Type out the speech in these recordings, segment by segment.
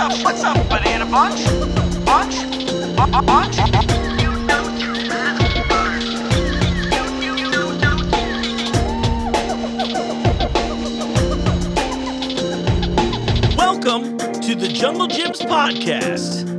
What's up, banana bunch? Bunch? Bunch? Welcome to the Junglejims podcast.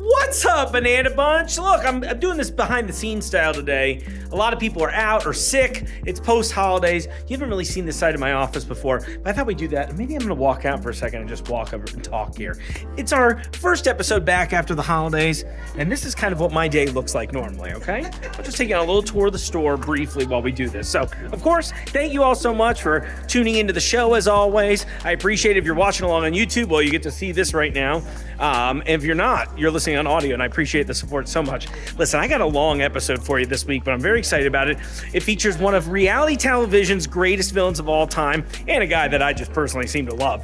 What's up, Banana Bunch? Look, I'm doing this behind-the-scenes style today. A lot of people are out or sick. It's post-holidays. You haven't really seen this side of my office before, but I thought we'd do that. Maybe I'm going to walk out for a second and just walk over and talk here. It's our first episode back after the holidays, and this is kind of what my day looks like normally, okay? I'll just take you on a little tour of the store briefly while we do this. So, of course, thank you all so much for tuning into the show, as always. I appreciate it if you're watching along on YouTube. Well, you get to see this right now. And if you're not, you're listening on audio, and I appreciate the support so much. Listen, I got a long episode for you this week, but I'm very excited about it. It features one of reality television's greatest villains of all time, and a guy that I just personally seem to love.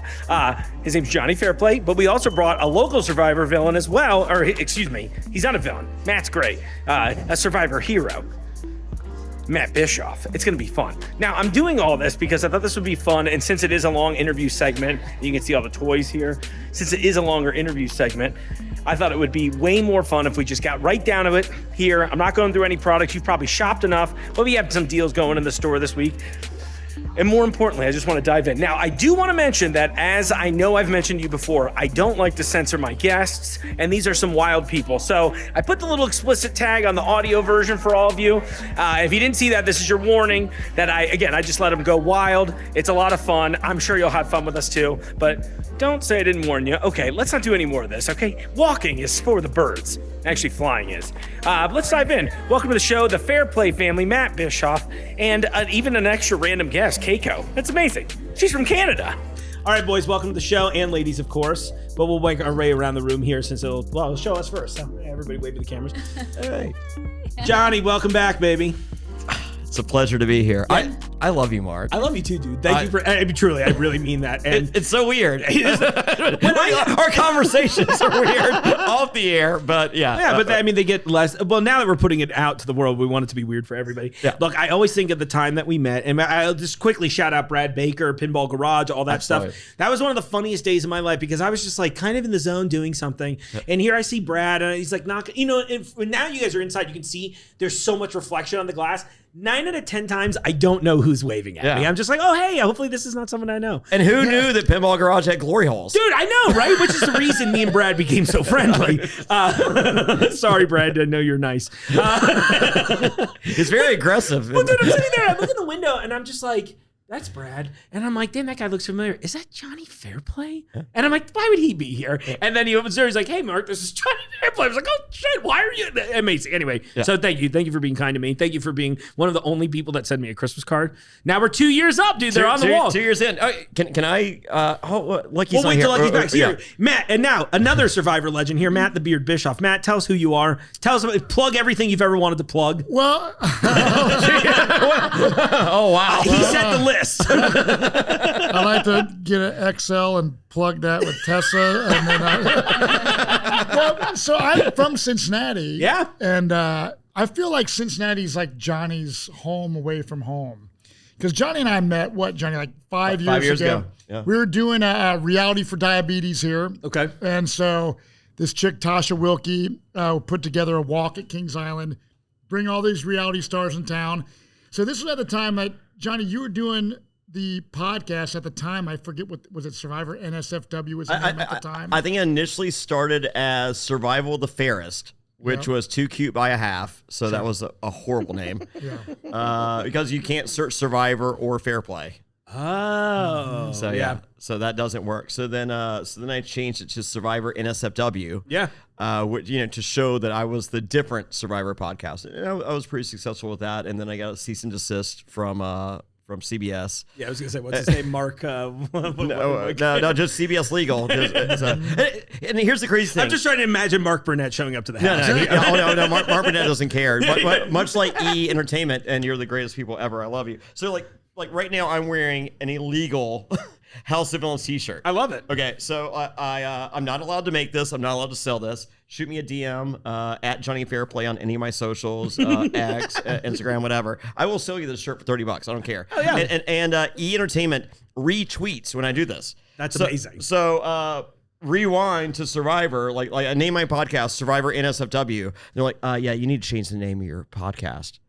His name's Jonny Fairplay, but we also brought a local Survivor villain as well, or excuse me, he's not a villain. Matt's great. A Survivor hero. Matt Bischoff. It's going to be fun. Now, I'm doing all this because I thought this would be fun, and since it is a long interview segment, you can see all the toys here. Since it is a longer interview segment, I thought it would be way more fun if we just got right down to it here. I'm not going through any products. You've probably shopped enough, but we have some deals going in the store this week. And more importantly, I just want to dive in. Now, I do want to mention that, as I know I've mentioned to you before, I don't like to censor my guests, and these are some wild people. So I put the little explicit tag on the audio version for all of you. If you didn't see that, this is your warning that I just let them go wild. It's a lot of fun. I'm sure you'll have fun with us too, but don't say I didn't warn you. Okay, let's not do any more of this, okay? Walking is for the birds. Actually, flying is. Let's dive in. Welcome to the show, the Fairplay family, Matt Bischoff, and even an extra random guest, Keiko. That's amazing. She's from Canada. All right, boys, welcome to the show, and ladies, of course. But we'll make our way around the room here since it'll show us first. So everybody wave to the cameras. Hey. Johnny, welcome back, baby. It's a pleasure to be here. Yeah. I love you, Mark. I love you too, dude. Thank you for. I mean, truly, I really mean that. And it's so weird. Our conversations are weird off the air, but yeah. Yeah, but I mean, they get less. Well, now that we're putting it out to the world, we want it to be weird for everybody. Yeah. Look, I always think of the time that we met, and I'll just quickly shout out Brad Baker, Pinball Garage, all that stuff. That was one of the funniest days of my life because I was just like kind of in the zone doing something, and here I see Brad, and he's like, now you guys are inside, you can see there's so much reflection on the glass. 9 out of 10 times, I don't know who's waving at me. I'm just like, oh, hey, hopefully this is not someone I know. And who knew that Pinball Garage had glory holes? Dude, I know, right? Which is the reason me and Brad became so friendly. Sorry, Brad, I know you're nice. He's very aggressive. Well, dude, I'm sitting there, I look in the window, and I'm just like, that's Brad. And I'm like, damn, that guy looks familiar. Is that Jonny Fairplay? Yeah. And I'm like, why would he be here? And then he opens the door. He's like, hey, Mark, this is Jonny Fairplay. I was like, oh, shit, why are you? Amazing. Anyway, So thank you. Thank you for being kind to me. Thank you for being one of the only people that sent me a Christmas card. Now we're 2 years up, dude. They're on the wall. 2 years in. Can I? Look, he's we'll wait till Lucky's back. Yeah. Matt, and now another Survivor legend here, Matt the Beard Bischoff. Matt, tell us who you are. Tell us, plug everything you've ever wanted to plug. Well, oh, wow. He set the list. I like to get an XL and plug that with Tessa, and then so I'm from Cincinnati. Yeah, and I feel like Cincinnati's like Johnny's home away from home, because Jonny and I met Johnny, like 5 years ago. Yeah. We were doing a reality for diabetes here. Okay, and so this chick Tasha Wilkie put together a walk at Kings Island, bring all these reality stars in town. So this was at the time that Jonny, you were doing the podcast at the time. I forget what was it. Survivor NSFW was the name at the time. I think it initially started as Survival of the Fairest, which was Too Cute by a Half. So that was a horrible name. Because you can't search Survivor or Fairplay. Oh, so yeah, so that doesn't work. So then I changed it to Survivor NSFW. Yeah, which, to show that I was the different Survivor podcast. And I was pretty successful with that. And then I got a cease and desist from CBS. Yeah, I was gonna say, what's his name? Mark. No, just CBS Legal. And here's the crazy thing. I'm just trying to imagine Mark Burnett showing up to the house. No. Mark Burnett doesn't care. But much like E Entertainment, and you're the greatest people ever. I love you. So like right now, I'm wearing an illegal House of Villains t-shirt. I love it. Okay, so I'm not allowed to make this. I'm not allowed to sell this. Shoot me a DM at Jonny Fairplay on any of my socials, X, Instagram, whatever. I will sell you this shirt for $30. I don't care. Oh, yeah. And E Entertainment retweets when I do this. That's amazing. So rewind to Survivor. Like I name my podcast Survivor NSFW. They're like, yeah, you need to change the name of your podcast.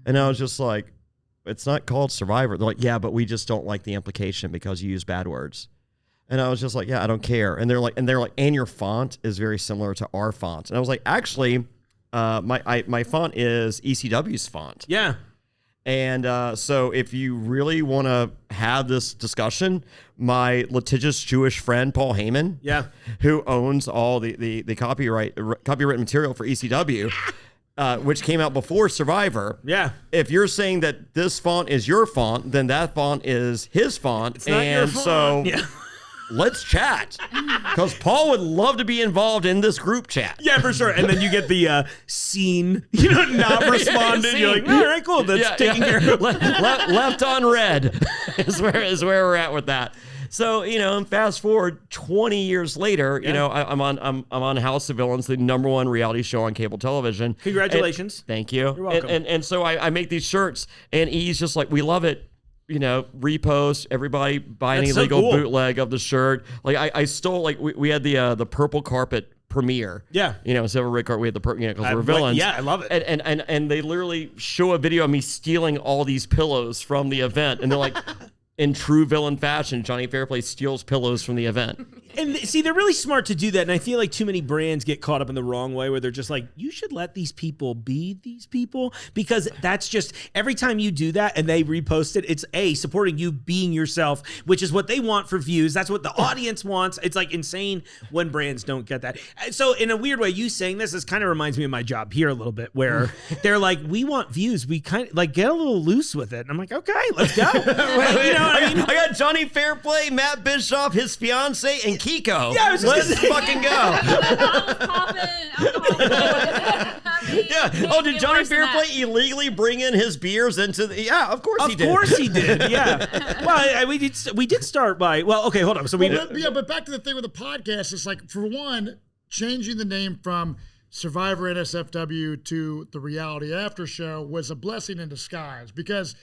And I was just like, it's not called Survivor. They're like, yeah, but we just don't like the implication because you use bad words. And I was just like, yeah, I don't care. And they're like, and your font is very similar to our font. And I was like, actually, my font is ECW's font. Yeah. And so if you really want to have this discussion, my litigious Jewish friend, Paul Heyman, who owns all the copyright material for ECW, which came out before Survivor. Yeah. If you're saying that this font is your font, then that font is his font. It's not your font. So let's chat. Because Paul would love to be involved in this group chat. Yeah, for sure. And then you get the scene, not responded. You're like, all right, cool. That's taken care of. Left on red is where we're at with that. So, and fast forward 20 years later, I'm on House of Villains, the #1 reality show on cable television. Congratulations. Thank you. You're welcome. And so I make these shirts, and he's just like, we love it. Repost, everybody buy an illegal bootleg of the shirt. Like I stole, like we had the purple carpet premiere. Yeah. Instead of a red carpet, we had the because we're villains. Yeah, I love it. And they literally show a video of me stealing all these pillows from the event, and they're like, in true villain fashion, Jonny Fairplay steals pillows from the event. And see, they're really smart to do that. And I feel like too many brands get caught up in the wrong way where they're just like, you should let these people be these people. Because that's just, every time you do that and they repost it, it's supporting you being yourself, which is what they want for views. That's what the audience wants. It's like insane when brands don't get that. So in a weird way, you saying this kind of reminds me of my job here a little bit, where they're like, we want views. We kind of like get a little loose with it. And I'm like, okay, let's go. I got Jonny Fairplay, Matt Bischoff, his fiance, and Kiko. Yeah, let's fucking go. Oh, did Jonny Fairplay illegally bring in his beers into the? Yeah, of course he did. Of course he did. Yeah. Well, we did start by. Well, okay, hold on. So but back to the thing with the podcast. It's like, for one, changing the name from Survivor NSFW to the Reality After Show was a blessing in disguise, because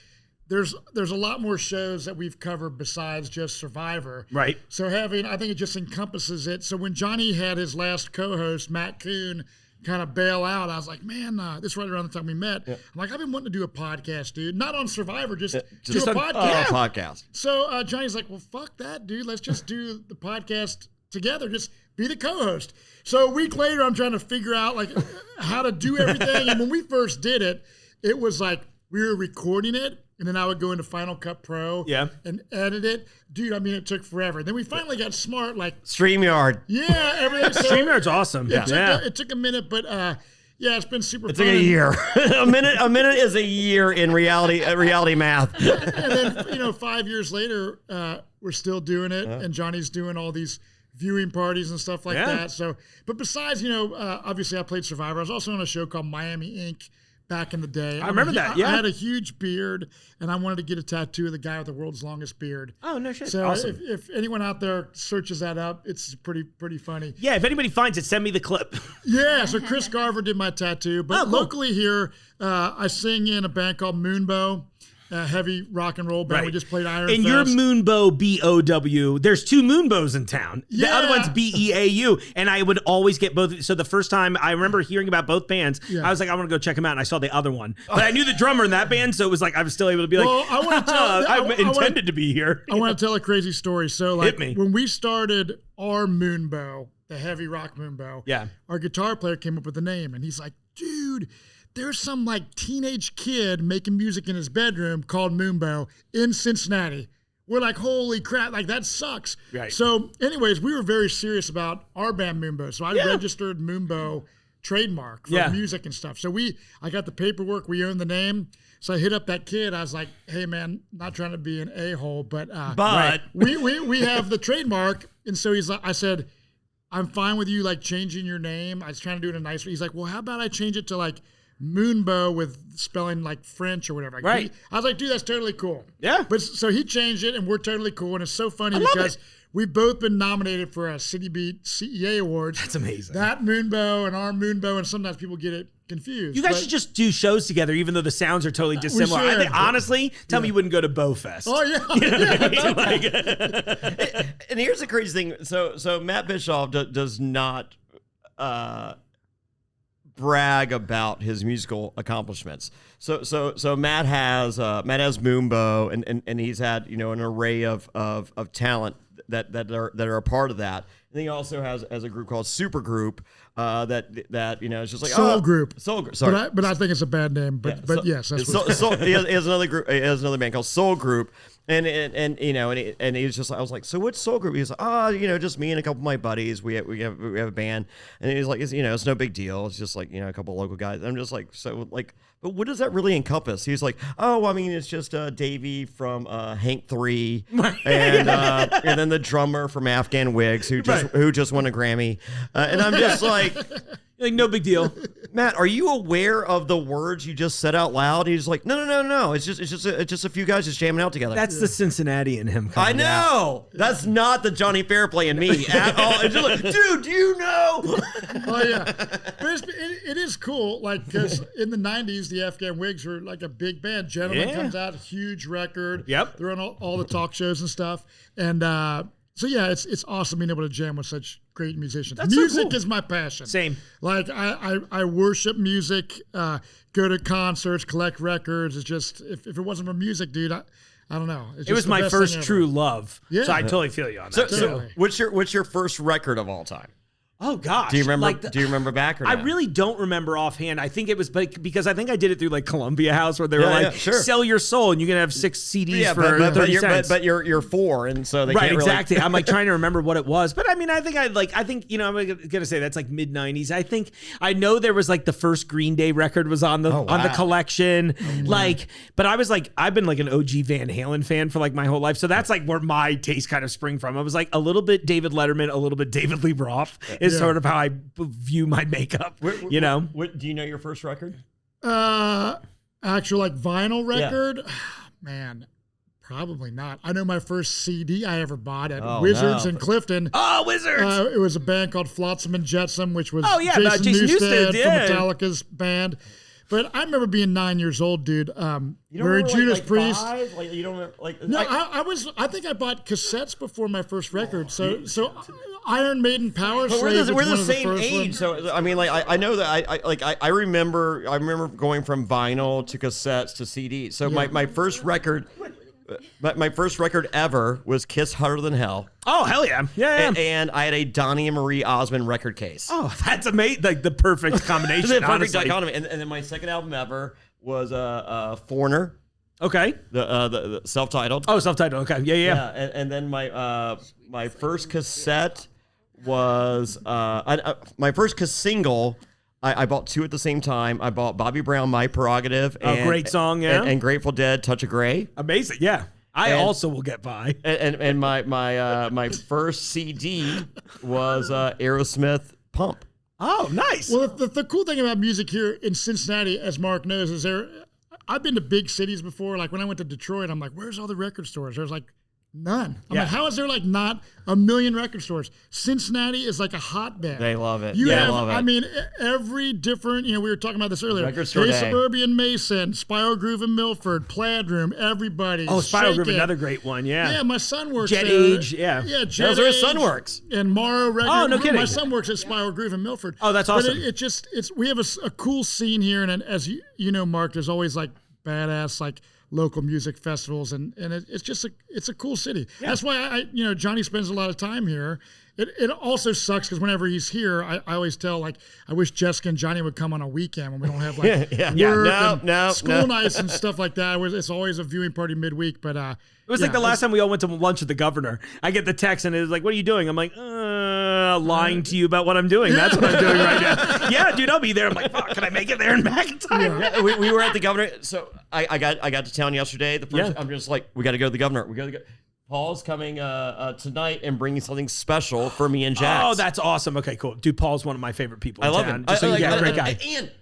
there's a lot more shows that we've covered besides just Survivor. Right. So I think it just encompasses it. So when Jonny had his last co-host, Matt Kuhn, kind of bail out, I was like, man, this is right around the time we met. Yeah. I'm like, I've been wanting to do a podcast, dude. Not on Survivor, just do a podcast. Podcast. So Jonny's like, well, fuck that, dude. Let's just do the podcast together. Just be the co-host. So a week later, I'm trying to figure out like how to do everything. And when we first did it, it was like we were recording it, and then I would go into Final Cut Pro and edit it. Dude, it took forever. Then we finally got smart, like StreamYard. Yeah, everything. So StreamYard's awesome. It took a minute, but it's been super fun. It's like a year. a minute is a year in reality math. And then 5 years later, we're still doing it, and Jonny's doing all these viewing parties and stuff like that. So, but besides, obviously I played Survivor. I was also on a show called Miami Inc. back in the day. I remember that, I had a huge beard, and I wanted to get a tattoo of the guy with the world's longest beard. Oh, no shit. So awesome. if anyone out there searches that up, it's pretty funny. Yeah, if anybody finds it, send me the clip. Yeah, so Chris Garver did my tattoo. But locally here, I sing in a band called Moonbow. Heavy rock and roll band. Right. We just played Iron And Fest. your Moonbow, B-O-W. There's two Moonbows in town. Yeah. The other one's B-E-A-U. And I would always get both. So the first time I remember hearing about both bands, I was like, I want to go check them out. And I saw the other one. But I knew the drummer in that band, so it was like I was still able to be like, I want to tell, I intended to be here. I want to tell a crazy story. So like Hit me. when we started our Moonbow, the heavy rock Moonbow, our guitar player came up with the name, and he's like, dude, there's some like teenage kid making music in his bedroom called Moonbow in Cincinnati. We're like, holy crap, like that sucks. Right. So anyways, we were very serious about our band Moonbow. So I registered Moonbow trademark for music and stuff. So I got the paperwork, we owned the name. So I hit up that kid. I was like, hey man, not trying to be an a-hole, but we have the trademark. And so he's like, I said, I'm fine with you like changing your name. I was trying to do it in a nice way. He's like, well, how about I change it to like Moonbow with spelling like French or whatever. Like, Right. I was like, dude, that's totally cool. Yeah. But so he changed it, and we're totally cool, and it's so funny love because it. we've both been nominated for a City Beat CEA awards. That's amazing. That Moonbow and our Moonbow, and sometimes people get it confused. You guys but- should just do shows together, even though the sounds are totally dissimilar. I should. think, honestly, tell me you wouldn't go to Bowfest. Oh yeah. And here's the crazy thing. So Matt Bischoff does not brag about his musical accomplishments. So Matt has Moonbow, and he's had an array of talent that are a part of that. And he also has a group called Supergroup that is just like Soul Group. Soul Group. Sorry. But I think it's a bad name. But yes, that's what he has another group. He has another band called Soul Group, and he was just. I was like, so what's Soul Group? He's like, just me and a couple of my buddies. We have a band, and he's like, it's no big deal. It's just like a couple of local guys. I'm just like, so like. But what does that really encompass? He's like, it's just Davey from Hank 3, and then the drummer from Afghan Wigs who just won a Grammy, and I'm just like no big deal. Matt, are you aware of the words you just said out loud? He's like, no. It's just a few guys just jamming out together. That's the Cincinnati in him. I know. That's not the Jonny Fairplay in me at all. It's just like, dude, do you know? Oh yeah, but it is cool. Like because in the '90s, the Afghan Wigs were like a big band. Gentleman comes out, huge record. Yep. They're on all the talk shows and stuff. And so yeah, it's awesome being able to jam with such great musicians. That's so Music cool. is my passion. Same. Like I worship music. Go to concerts, collect records. It's just if it wasn't for music, dude, I don't know. It's It just was the my best first thing ever. true love. Yeah. So I totally feel you on that. So what's your first record of all time? Oh gosh. Do you remember? Like do you remember back or I not? really don't remember offhand. I think it was because I think I did it through like Columbia House where they were like, sure. sell your soul and you can have 6 CDs for but 30 cents. But you're 4, and so they Right, can't really. exactly. I'm like trying to remember what it was, but I mean, I think I'm gonna say that's like mid '90s. I think I know there was like the first Green Day record was on the collection, but I was like, I've been like an OG Van Halen fan for like my whole life, so that's like where my taste kind of spring from. I was like a little bit David Letterman, a little bit David Lee Roth is sort of how I view my makeup. What, do you know your first record? Actual like vinyl record, man. Probably not. I know my first CD I ever bought at Wizards in Clifton. Oh, Wizards! It was a band called Flotsam and Jetsam, which was Jason Newsted, from Metallica's band. But I remember being 9 years old, dude. We're a Judas Priest. 5? Like you don't remember, like No, I think I bought cassettes before my first record. So Iron Maiden, Power But Slave. we're the was one of same first age, ones. so I mean, like I know that I remember going from vinyl to cassettes to CDs. So my first record. My first record ever was Kiss Hotter Than Hell. Oh, hell yeah. Yeah. And I had a Donnie and Marie Osmond record case. Oh, that's amazing. Like the perfect combination. The perfect honestly. dichotomy. And then my second album ever was Foreigner, Okay. the self-titled. Oh, self-titled. Okay. Yeah. And then my first cassette was my first single. I bought 2 at the same time. I bought Bobby Brown, My Prerogative. Oh, great song, yeah. And Grateful Dead, Touch of Grey. Amazing. Yeah. I also will get by. And my first CD was Aerosmith, Pump. Oh, nice. Well, the cool thing about music here in Cincinnati, as Mark knows, is I've been to big cities before. Like when I went to Detroit, I'm like, where's all the record stores? There's like none. I'm like, how is there like not a million record stores? Cincinnati is like a hotbed. They love it. You They have, love it. I mean, every different, we were talking about this earlier. Record store Hey day. Suburban Mason, Spiral Groove in Milford, Plaid Room, everybody. Oh, Spiral Groove, Shake It. another great one. Yeah. Yeah, my son works Jet there. Age, yeah. Yeah, Jet That's where his Age son works. And Morrow Record. Oh, no kidding. My son works at Spiral Groove in Milford. Oh, that's awesome. But we have a cool scene here, and as you know, Mark, there's always like badass like local music festivals, and it's a cool city. Yeah. That's why Johnny spends a lot of time here. It also sucks because whenever he's here, I always tell like I wish Jessica and Johnny would come on a weekend when we don't have like work and school nights and stuff like that. It's always a viewing party midweek, but it was like the last time we all went to lunch with the governor. I get the text and it was like, "What are you doing?" I'm like, lying to you about what I'm doing. That's what I'm doing right now. Yeah, dude, I'll be there. I'm like, fuck, can I make it there and back in time? Yeah, we were at the governor. So I got to town yesterday. I'm just like, we got to go to the governor. We got to go. Paul's coming tonight and bringing something special for me and Jax. Oh, that's awesome. Okay, cool. Dude, Paul's one of my favorite people I in love town. him. Just so you get a great guy. And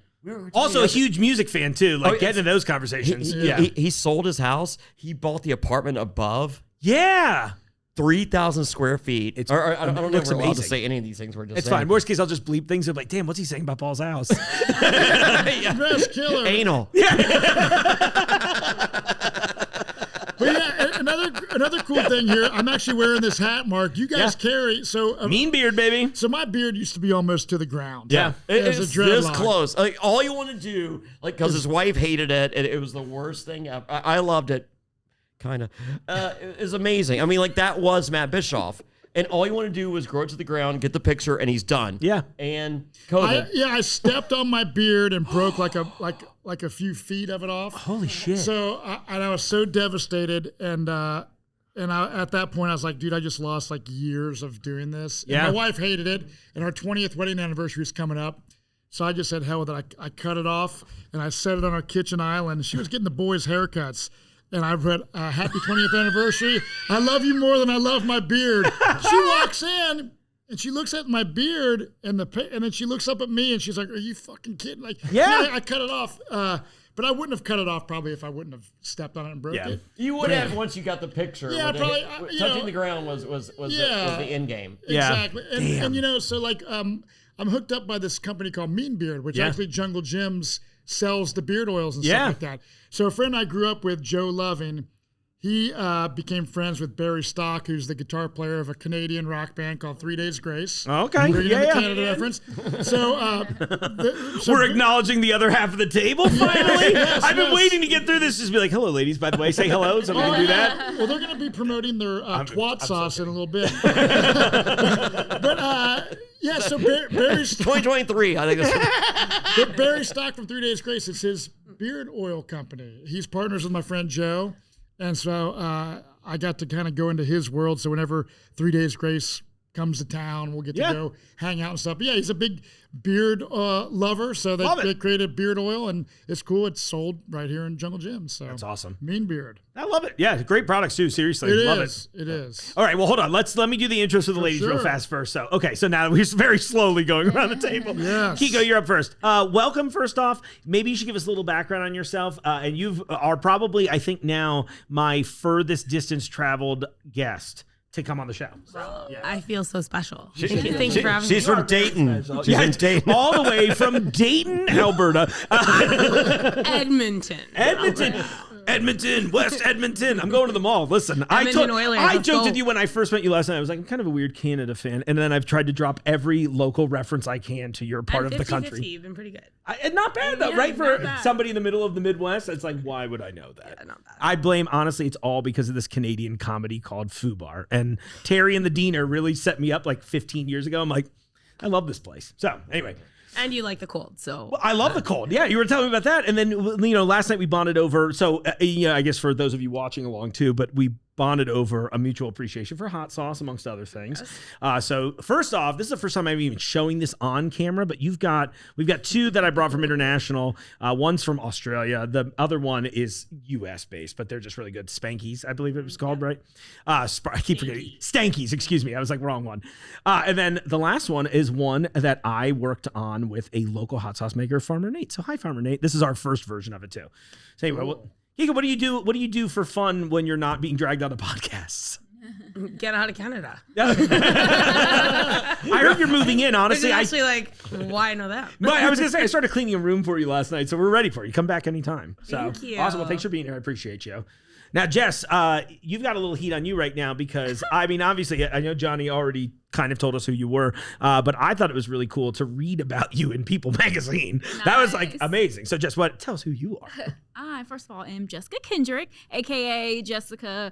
Also a huge music fan too. Like getting into those conversations. He sold his house. He bought the apartment above. Yeah. 3,000 square feet. I don't know if we're allowed to say any of these things. We're just it's saying. fine. Worst case, I'll just bleep things. I'm like, damn, what's he saying about Paul's house? Best killer. Anal. But yeah, another cool thing here. I'm actually wearing this hat, Mark. You guys carry mean beard, baby. So my beard used to be almost to the ground. Yeah, it's this close. Like all you want to do, like because his wife hated it, and it was the worst thing ever. I loved it. Kind of. It was amazing. I mean, like, that was Matt Bischoff. And all you want to do was grow it to the ground, get the picture, and he's done. Yeah. And COVID. I stepped on my beard and broke like a few feet of it off. Holy shit. So I was so devastated. And at that point, I was like, dude, I just lost like years of doing this. And my wife hated it. And our 20th wedding anniversary is coming up. So I just said, hell with it. I cut it off, and I set it on our kitchen island. She was getting the boys' haircuts. And I've read, happy 20th anniversary. I love you more than I love my beard. She walks in, and she looks at my beard, and then she looks up at me, and she's like, are you fucking kidding? Like, yeah, I cut it off. But I wouldn't have cut it off probably if I wouldn't have stepped on it and broke it. You would have once you got the picture. Yeah, probably. Touching the ground was the end game. Exactly. And so like I'm hooked up by this company called Mean Beard, which actually junglejims sells the beard oils and stuff like that. So a friend I grew up with, Joe Loving, he became friends with Barry Stock, who's the guitar player of a Canadian rock band called 3 Days Grace. Okay. Canada reference. So, we're acknowledging the other half of the table finally. I've been waiting to get through this. Just be like, hello, ladies. By the way, say hello so we can do that. Well, they're going to be promoting their twat sauce in a little bit. Yeah, so Barry's 2023, I think that's Barry Stock from 3 Days Grace. It's his beard oil company. He's partners with my friend Joe. And so I got to kind of go into his world. So whenever 3 Days Grace comes to town, we'll get to go hang out and stuff. But yeah, he's a big beard lover. So they created beard oil, and it's cool. It's sold right here in Junglejims. So that's awesome. Mean Beard. I love it. Yeah, great products too. Seriously, love it. It is. All right, well, hold on. Let me do the intros for the ladies real fast first. So, okay, so now we're very slowly going around the table. Yes. Kiko, you're up first. Welcome. First off, maybe you should give us a little background on yourself. And you are probably, I think, now my furthest distance traveled guest to come on the show. So, I feel so special. Thank you for having me. She's from Dayton. She's in Dayton. All the way from Dayton, Alberta. Edmonton, West Edmonton. I'm going to the mall. Listen, I joked with you when I first met you last night. I was like, I'm kind of a weird Canada fan. And then I've tried to drop every local reference I can to your part of the country. You've been pretty good. Not bad, though, right? For somebody in the middle of the Midwest, it's like, why would I know that? Yeah, not bad. I blame, honestly, it's all because of this Canadian comedy called Fubar. And Terry and the Diener really set me up like 15 years ago. I'm like, I love this place. So, anyway. And you like the cold, so. Well, I love the cold. Yeah, you were telling me about that. And then, last night we bonded over. So, I guess for those of you watching along too, but we bonded over a mutual appreciation for hot sauce, amongst other things. Yes. So first off, this is the first time I'm even showing this on camera, but we've got two that I brought from international. One's from Australia. The other one is US based, but they're just really good. Spankies, I believe it was called, right? I keep forgetting. Stankies, excuse me. I was like, wrong one. And then the last one is one that I worked on with a local hot sauce maker, Farmer Nate. So hi, Farmer Nate. This is our first version of it too. So anyway, Kiko, what do you do? What do you do for fun when you're not being dragged on the podcasts? Get out of Canada. I heard you're moving in. Honestly, why know that? But I was gonna say I started cleaning a room for you last night, so we're ready for you. Come back anytime. So thank you. Awesome. Well, thanks for being here. I appreciate you. Now, Jess, you've got a little heat on you right now because, I mean, obviously, I know Johnny already kind of told us who you were, but I thought it was really cool to read about you in People magazine. Nice. That was like amazing. So, Jess, tell us who you are. I, first of all, am Jessica Kendrick, aka Jessica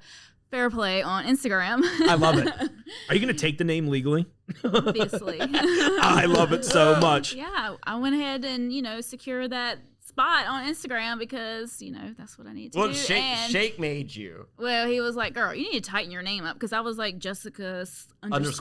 Fairplay on Instagram. I love it. Are you going to take the name legally? Obviously. I love it so much. Yeah, I went ahead and, secure that spot on Instagram because, that's what I need to do. Shake made you. Well, he was like, girl, you need to tighten your name up because I was like Jessica _ Kendrick _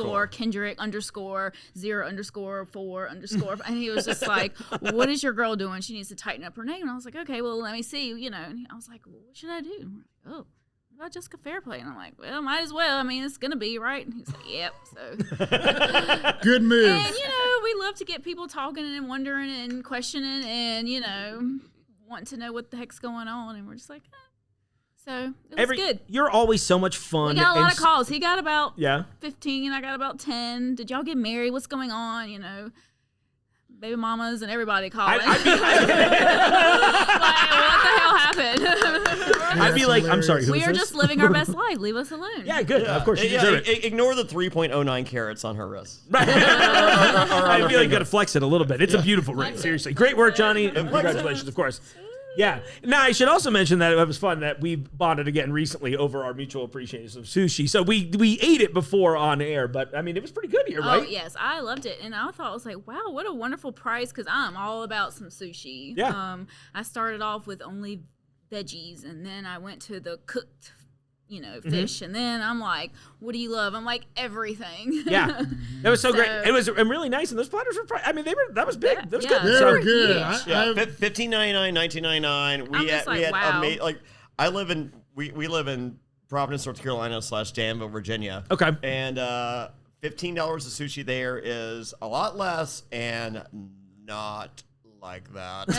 0 _ 4 _ and he was just like, what is your girl doing? She needs to tighten up her name. And I was like, okay, well, let me see, and I was like, well, what should I do? Oh, about Jessica Fairplay? And I'm like, well, might as well. I mean, it's going to be, right? And he's like, yep. So, Good move. and, we love to get people talking and wondering and questioning and, wanting to know what the heck's going on. And we're just like, So it was good. You're always so much fun. We got a lot of calls. He got about 15. I got about 10. Did y'all get married? What's going on? Baby mamas and everybody calling. Like, what the hell happened? I'd be like, I'm sorry. We are just living our best life. Leave us alone. Yeah, good. Of course, you deserve it. Ignore the 3.09 carats on her wrist. Right. I feel like you got to flex it a little bit. It's a beautiful ring. Seriously, great work, Johnny. And congratulations, of course. Yeah. Now, I should also mention that it was fun that we bonded again recently over our mutual appreciation of sushi. So we ate it before on air, but I mean, it was pretty good here, right? Oh, yes. I loved it. And I thought, I was like, wow, what a wonderful price, because I'm all about some sushi. Yeah. I started off with only veggies, and then I went to the cooked fish, and then I'm like, what do you love? I'm like, everything. Yeah, that was so great. It was really nice, and those platters were. That was big. That was good. They were good. $15.99, $19.99. We had wow. we live in Providence, North Carolina / Danville, Virginia. Okay, and $15 of sushi there is a lot less and not like that.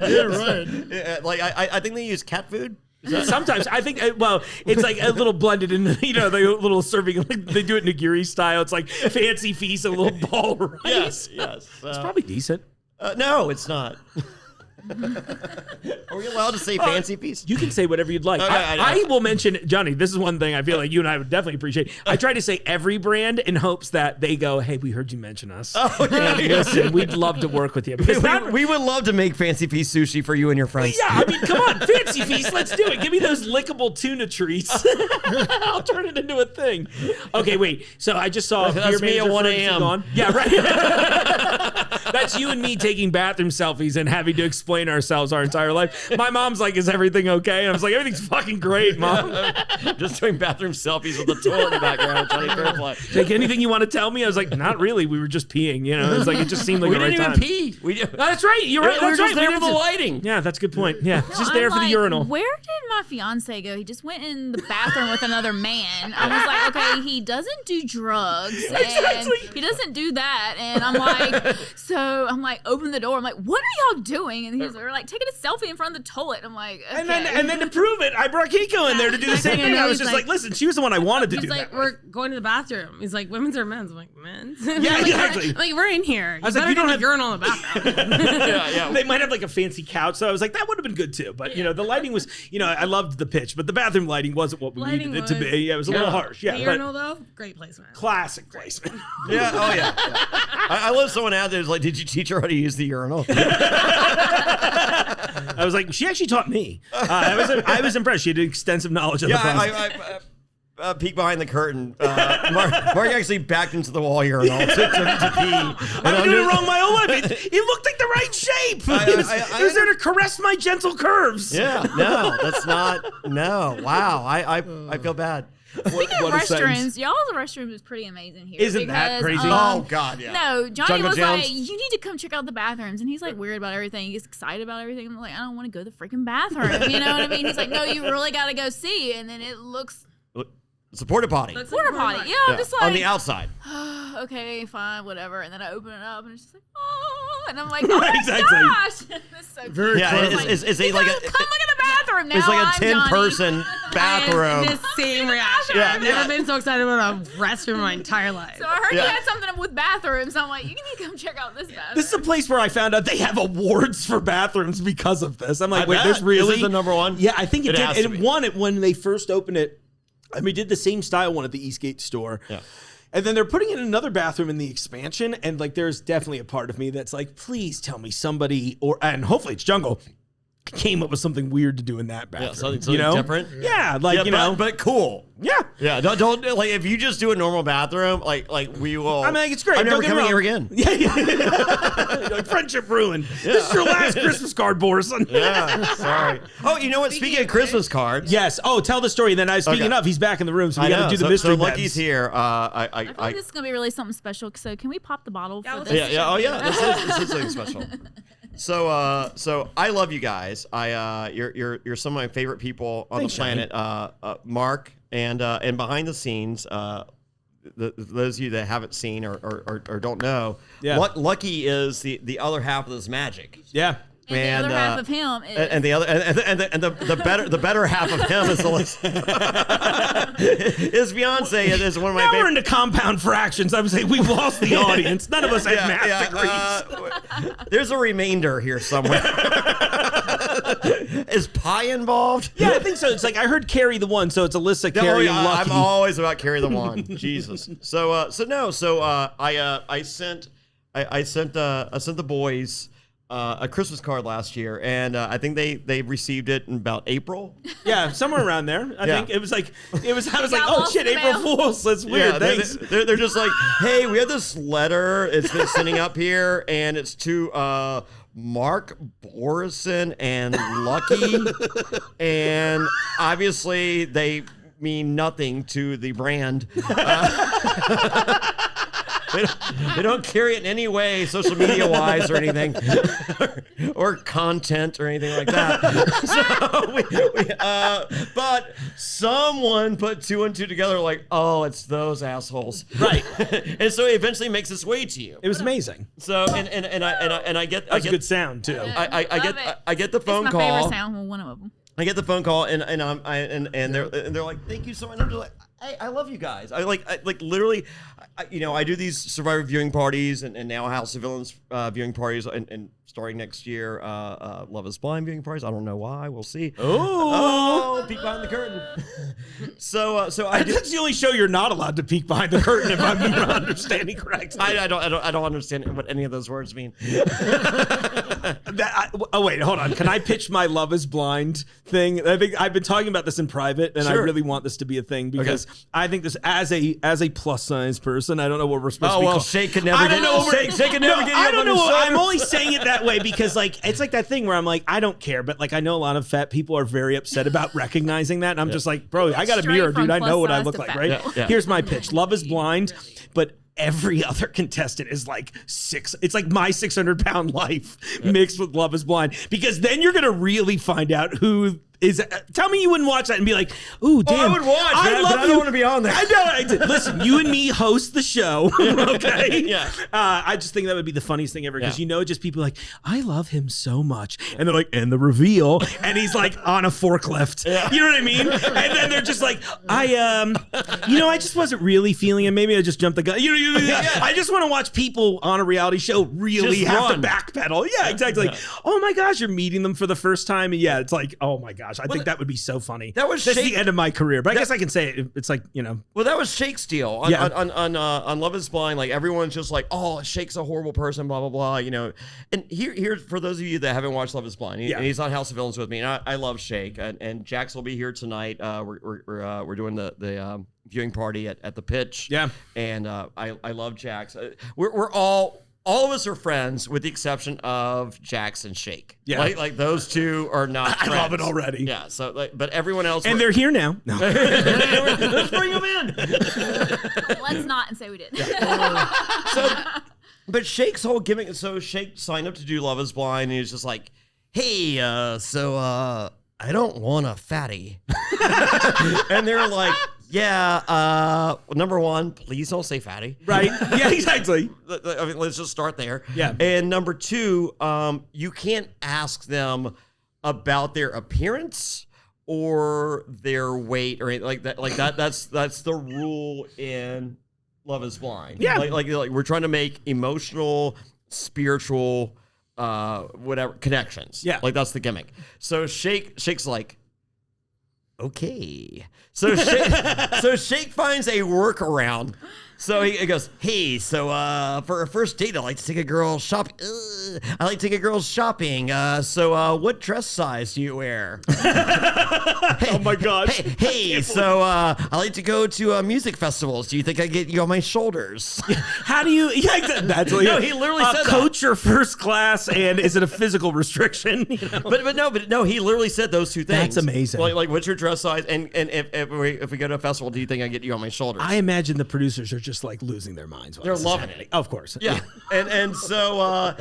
Yeah, right. Like I think they use cat food. Sometimes I think, it's like a little blended in, the little serving, like they do it nigiri style. It's like fancy feast, a little ball rice. Yes. It's probably decent. No, it's not. Are we allowed to say fancy feast? You can say whatever you'd like. Okay, I will mention, Johnny, this is one thing I feel like you and I would definitely appreciate. I try to say every brand in hopes that they go, hey, we heard you mention us. Oh, yeah. And listen, we'd love to work with you. Because we would love to make fancy feast sushi for you and your friends. Yeah, I mean, come on, fancy feast, let's do it. Give me those lickable tuna treats. I'll turn it into a thing. Okay, wait. So I just saw that's me at 1 a.m. Yeah, right. That's you and me taking bathroom selfies and having to explain ourselves our entire life. My mom's like, is everything okay? And I was like, everything's fucking great, Mom. Just doing bathroom selfies with the toilet in the background. Jonny Fairplay. Like, anything you want to tell me? I was like, not really. We were just peeing. It was like, it just seemed like We the right didn't time. even pee. That's right. You're right. We were That's just right. there for the lighting. Yeah, that's a good point. Yeah, just there I'm for the like, urinal. Where did my fiance go? He just went in the bathroom with another man. I was like, okay, he doesn't do drugs. And he doesn't do that. And I'm like, open the door. I'm like, what are y'all doing? And he's like taking a selfie in front of the toilet. I'm like, okay. And then to prove it, I brought Keiko in there to do the same thing. I was just like, listen, she was the one I wanted to do He's like, that. we're going to the bathroom. He's like, women's or men's? I'm like, men's. Yeah, exactly. Like, we're in here. I was like, you don't have urinal in the bathroom. Yeah. They might have like a fancy couch, so I was like, that would have been good too. But the lighting was, I loved the pitch, but the bathroom lighting wasn't what we needed it to be. Yeah, it was a little harsh. Yeah, the urinal though, great placement. Classic placement. Yeah. Oh yeah. I love someone out there who's like, did you teach her how to use the urinal? I was like, she actually taught me. I was impressed. She had extensive knowledge of the process. I peek behind the curtain. Mark actually backed into the wall urinal to pee. I've been doing it wrong my whole life. It looked like the right shape. He was there to caress my gentle curves. Yeah, no, that's not. No, wow. I feel bad. Speaking of restrooms, y'all's restroom is pretty amazing here. Isn't that crazy? Oh God, yeah. No, Johnny was Junglejims. like, you need to come check out the bathrooms, and he's like weird about everything. He's excited about everything. I'm like, I don't want to go to the freaking bathroom. You know what I mean? He's like, no, you really got to go see. And then it looks It's a porta potty. porta potty. Yeah, I'm just like on the outside. okay, fine, whatever. And then I open it up, and it's just like, oh, and I'm like, oh my Exactly. gosh, that's so Very Yeah, clever. it's come look at the bathroom now. It's like a I'm Johnny. 10-person bathroom. The same reaction. Yeah, I've never been so excited about a restroom in my entire life. So I heard Yeah. you had something with bathrooms. So I'm like, you need to come check out this bathroom. This is a place where I found out they have awards for bathrooms because of this. I'm like, I wait, bet. there's really Is it the number one? Yeah, I think it It has did. to And be. it won it when they first opened it. I mean, did the same style one at the Eastgate store. Yeah. And then they're putting in another bathroom in the expansion, and like, there's definitely a part of me that's like, please tell me somebody, and hopefully it's Jungle, came up with something weird to do in that bathroom. something different. Yeah, like but cool. Yeah. Yeah, don't like if you just do a normal bathroom, like we will. I mean, like, it's great. I'm never Don't get me coming wrong. here again. Yeah. Like, friendship ruined. This is your last Christmas card, Borison. Yeah, sorry. Oh, you know what? Speaking of Christmas cards. Yes. Oh, tell the story. Then speaking of, he's back in the room, so we got to do the mystery. So Lucky's here. I think this is gonna be really something special. So can we pop the bottle for this? Yeah. Oh yeah. This is something special. So I love you guys. You're some of my favorite people on Thanks, the planet. Mark and behind the scenes, those of you that haven't seen or don't know, Yeah. Lucky is the other half of this magic. Yeah. And the other half of him is. And the better half of him is his fiance is one of my Now favorite. we're into compound fractions. I would say we've lost the audience. None of us have math degrees. There's a remainder here somewhere. Is pie involved? Yeah, I think so. It's like I heard carry the one, so it's Alyssa carrying Lucky. I'm always about carry the one. Jesus. So I sent the boys a Christmas card last year, and I think they received it in about April. Yeah, somewhere around there. I think it was like I was like, got oh lost shit, in the April mail. Fools. That's weird. Yeah, Thanks. they're just like, hey, we have this letter. It's been sitting up here, and it's to Mark Borison and Lucky, and obviously they mean nothing to the brand. They don't carry it in any way, social media wise or anything, or content or anything like that. So but someone put 2 and 2 together, like, oh, it's those assholes, Right. And so it eventually makes its way to you. It was amazing. So and I get That's a good sound too. I get the phone it's my call. favorite sound. Well, one of them. I get the phone call and they're like, thank you so much. And I'm just like, I love you guys. I literally, I do these Survivor viewing parties and now House of Villains viewing parties and starting next year, Love Is Blind viewing parties. I don't know why. We'll see. Oh, peek behind the curtain. so I did. That's the only show you're not allowed to peek behind the curtain, if I'm understanding correctly. I don't understand what any of those words mean. Oh wait, hold on. Can I pitch my Love Is Blind thing? I think I've been talking about this in private, and I Sure. really want this to be a thing because I think this as a plus size person. I don't know what we're supposed to be. well, called. Shake could never I don't get- know. Shake could never get you I up don't on know. his shoulder. I'm only saying it that way because like it's like that thing where I'm like I don't care, but like I know a lot of fat people are very upset about recognizing that, and I'm just like, bro, I got a Straight mirror, from dude. I know plus what I size look to like, fat right? people. Yeah. Here's my pitch: Love Is Blind, but every other contestant is like it's like my 600-pound life mixed with Love Is Blind, because then you're gonna really find out who is. Tell me you wouldn't watch that and be like, ooh, damn. I would watch that, but I don't want to be on there. I know. Listen, you and me host the show, okay? Yeah. I just think that would be the funniest thing ever because Yeah. just people like, I love him so much, and they're like, and the reveal, and he's like on a forklift. You know what I mean? And then they're just like, I just wasn't really feeling it. Maybe I just jumped the gun. I just want to watch people on a reality show really Just have run. to backpedal. Yeah, exactly. Like, oh my gosh, you're meeting them for the first time. And yeah, it's like, oh my gosh, I think that would be so funny. That was That's Shake- the end of my career, but I guess I can say it. It's like, Well, that was Shake's deal on, Yeah. on Love Is Blind. Like everyone's just like, oh, Shake's a horrible person, blah blah blah. And here for those of you that haven't watched Love Is Blind, and he's on House of Villains with me, and I love Shake, and Jax will be here tonight. We're doing the viewing party at the Pitch. Yeah. And I love Jax. We're all of us are friends with the exception of Jax and Shake. Yeah. Like those two are not. I love friends. it already. Yeah. So but everyone else. And they're here now. No. Let's bring them in. Let's not and say we did. But Shake's whole gimmick, so Shake signed up to do Love Is Blind, and he was just like, hey, I don't want a fatty. And they're like, yeah, number one, please don't say fatty. Right? Yeah, exactly. I mean, let's just start there. Yeah. And number two, you can't ask them about their appearance or their weight or anything like that. Like that's the rule in Love Is Blind. Yeah. Like we're trying to make emotional, spiritual, whatever connections. Yeah. Like that's the gimmick. So Shake's like, okay. So Shake finds a workaround. So he goes, hey, so for a first date, I like to take a girl shopping. I like to take a girl shopping. So what dress size do you wear? Oh my gosh. Hey, so I like to go to music festivals. Do you think I get you on my shoulders? How do you? Yeah, that's what No, he literally said that. coach or first class, and is it a physical restriction? But no, he literally said those two things. That's amazing. Like what's your dress size? And if we go to a festival, do you think I get you on my shoulders? I imagine the producers are just like losing their minds. while They're this is loving happening. it. Of course. Yeah. and so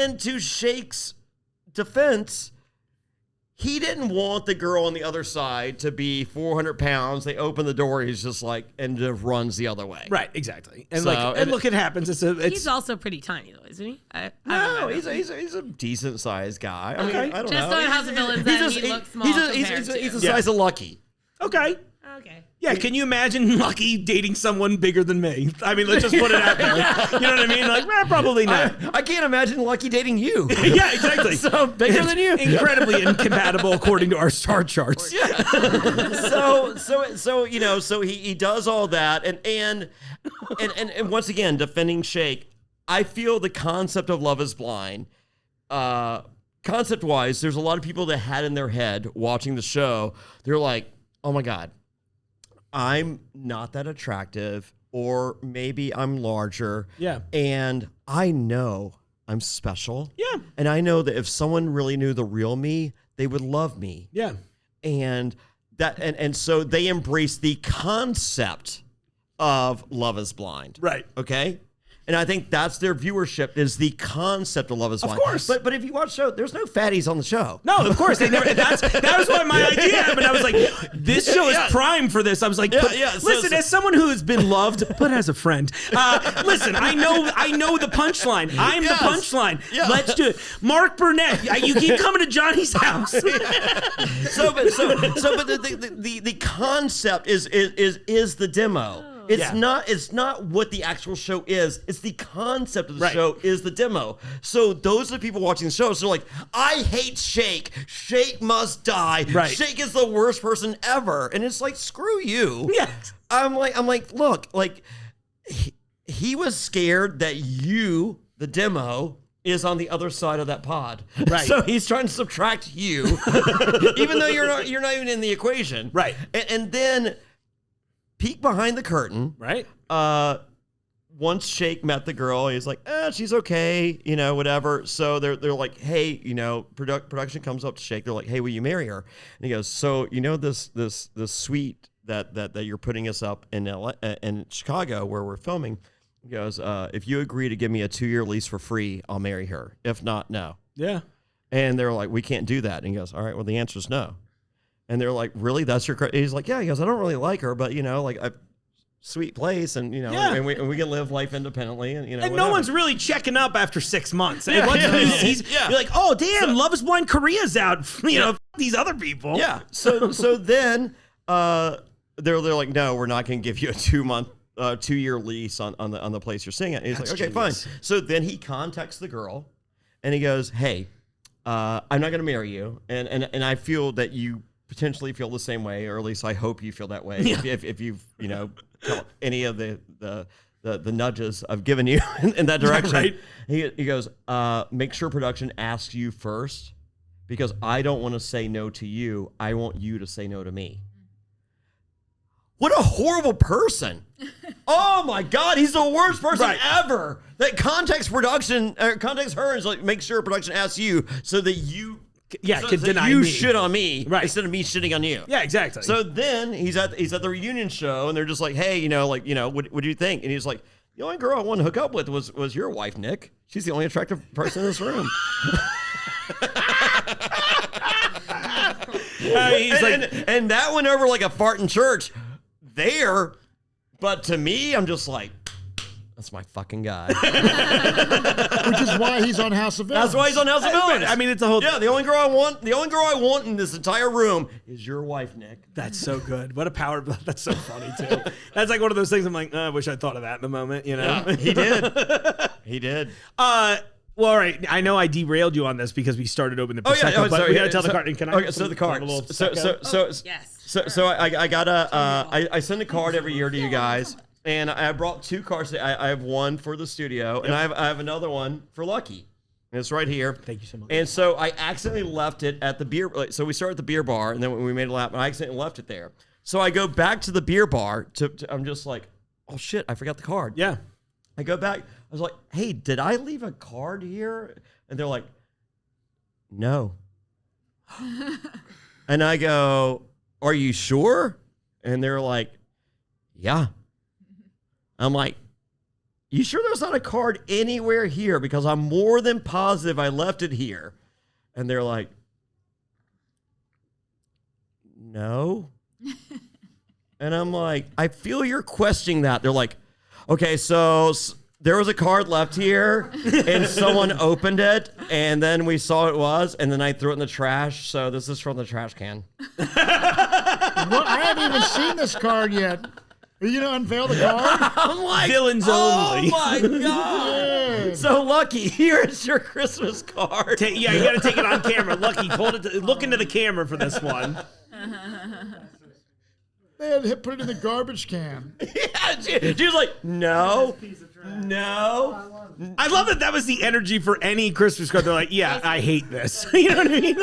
and to Shake's defense, he didn't want the girl on the other side to be 400 pounds. They open the door, he's just like, and just runs the other way. Right, exactly. And So, and look, it happens. It's He's also pretty tiny, though, isn't he? I don't No, know. he's a decent sized guy. I mean, Okay. I don't Just know. on House of Villains, that he looks small compared to. He's the Yeah. size of Lucky. okay. Okay. Yeah, can you imagine Lucky dating someone bigger than me? I mean, let's just put it out there. You know what I mean? Like, probably not. I can't imagine Lucky dating you. Yeah, exactly. So bigger than you. Incredibly incompatible according to our star charts. So you know, so he does all that, and once again defending Shake. I feel the concept of Love Is Blind, concept wise, there's a lot of people that had in their head watching the show. They're like, oh my god, I'm not that attractive, or maybe I'm larger. Yeah. And I know I'm special. Yeah. And I know that if someone really knew the real me, they would love me. Yeah. And so they embrace the concept of Love Is Blind. Right. Okay? And I think that's their viewership, is the concept of Love Is Blind. Of course. But if you watch the show, there's no fatties on the show. No, of course they never. That was what my idea happened. I was like, this show is prime for this. I was like, listen, as someone who has been loved, but as a friend, listen, I know the punchline. I'm the punchline. Yeah. Let's do it. Mark Burnett, you keep coming to Johnny's house. But the concept is the demo. It's not what the actual show is. It's the concept of the show is the demo. So those are the people watching the show. So like, I hate Shake. Shake must die. Right. Shake is the worst person ever. And it's like, screw you. Yeah. I'm like, look, like he was scared that you, the demo, is on the other side of that pod. Right. So he's trying to subtract you, even though you're not even in the equation. Right. And then peek behind the curtain. Right. Once Shake met the girl, he's like, she's okay, you know, whatever. So they're like, hey, you know, production comes up to Shake. They're like, hey, will you marry her? And he goes, so you know this suite that you're putting us up in in Chicago where we're filming. He goes, if you agree to give me a 2-year lease for free, I'll marry her. If not, no. Yeah. And they're like, we can't do that. And he goes, all right, well, the answer is no. And they're like, really? That's your... He's like, yeah. He goes, I don't really like her, but, you know, like, sweet place, and, you know, and we can live life independently, and, you know, And whatever. no one's really checking up after 6 months. Yeah, You're like, oh, damn, Love Is Blind Korea's out. You know, these other people. Yeah. So then they're like, no, we're not going to give you a 2-year lease on the place you're staying at. And he's That's like, okay, genius. fine. So then he contacts the girl, and he goes, hey, I'm not going to marry you, and I feel that you potentially feel the same way, or at least I hope you feel that way. Yeah. If you've, you know, any of the nudges I've given you in that direction. Right. He goes, make sure production asks you first, because I don't want to say no to you. I want you to say no to me. What a horrible person. Oh my God, he's the worst person ever. That contacts production, contacts her, and is like, make sure production asks you so that you can deny you me. shit on me Right. instead of me shitting on you. Yeah, exactly. So then he's at the reunion show, and they're just like, hey, what do you think? And he's like, the only girl I want to hook up with was your wife, Nick. She's the only attractive person in this room. And that went over like a fart in church there, but to me, I'm just like, that's my fucking guy. Which is why he's on House of Villains. That's why he's on House of Villains. I mean, it's a whole... Yeah, the only girl I want in this entire room is your wife, Nick. That's so good. What a power... That's so funny, too. That's like one of those things I'm like, I wish I thought of that in the moment, you know? Yeah, he did. He did. Well, all right. I know I derailed you on this because we started opening the Prosecco, but we got to tell the card. Can I... Okay, so the card. Yes. So I got I send a card every year to you guys, and I brought 2 cards. I have one for the studio, and I have another one for Lucky. And it's right here. Thank you so much. And so I accidentally left it at the beer. So we started at the beer bar, and then when we made a lap, I accidentally left it there. So I go back to the beer bar. I'm just like, oh shit, I forgot the card. Yeah. I go back. I was like, hey, did I leave a card here? And they're like, no. And I go, are you sure? And they're like, yeah. I'm like, you sure there's not a card anywhere here? Because I'm more than positive I left it here. And they're like, no. And I'm like, I feel you're questioning that. They're like, okay, so there was a card left here and someone opened it and then we saw it was and then I threw it in the trash. So this is from the trash can. Well, I haven't even seen this card yet. Are you going to unveil the card? I'm like, Villains Oh only. my God. Yeah. So Lucky, here's your Christmas card. Yeah, you got to take it on camera. Lucky, look into the camera for this one. They had to put it in the garbage can. Yeah, she was like, no. I love that was the energy for any Christmas card. They're like, yeah, I hate this. You know what I mean?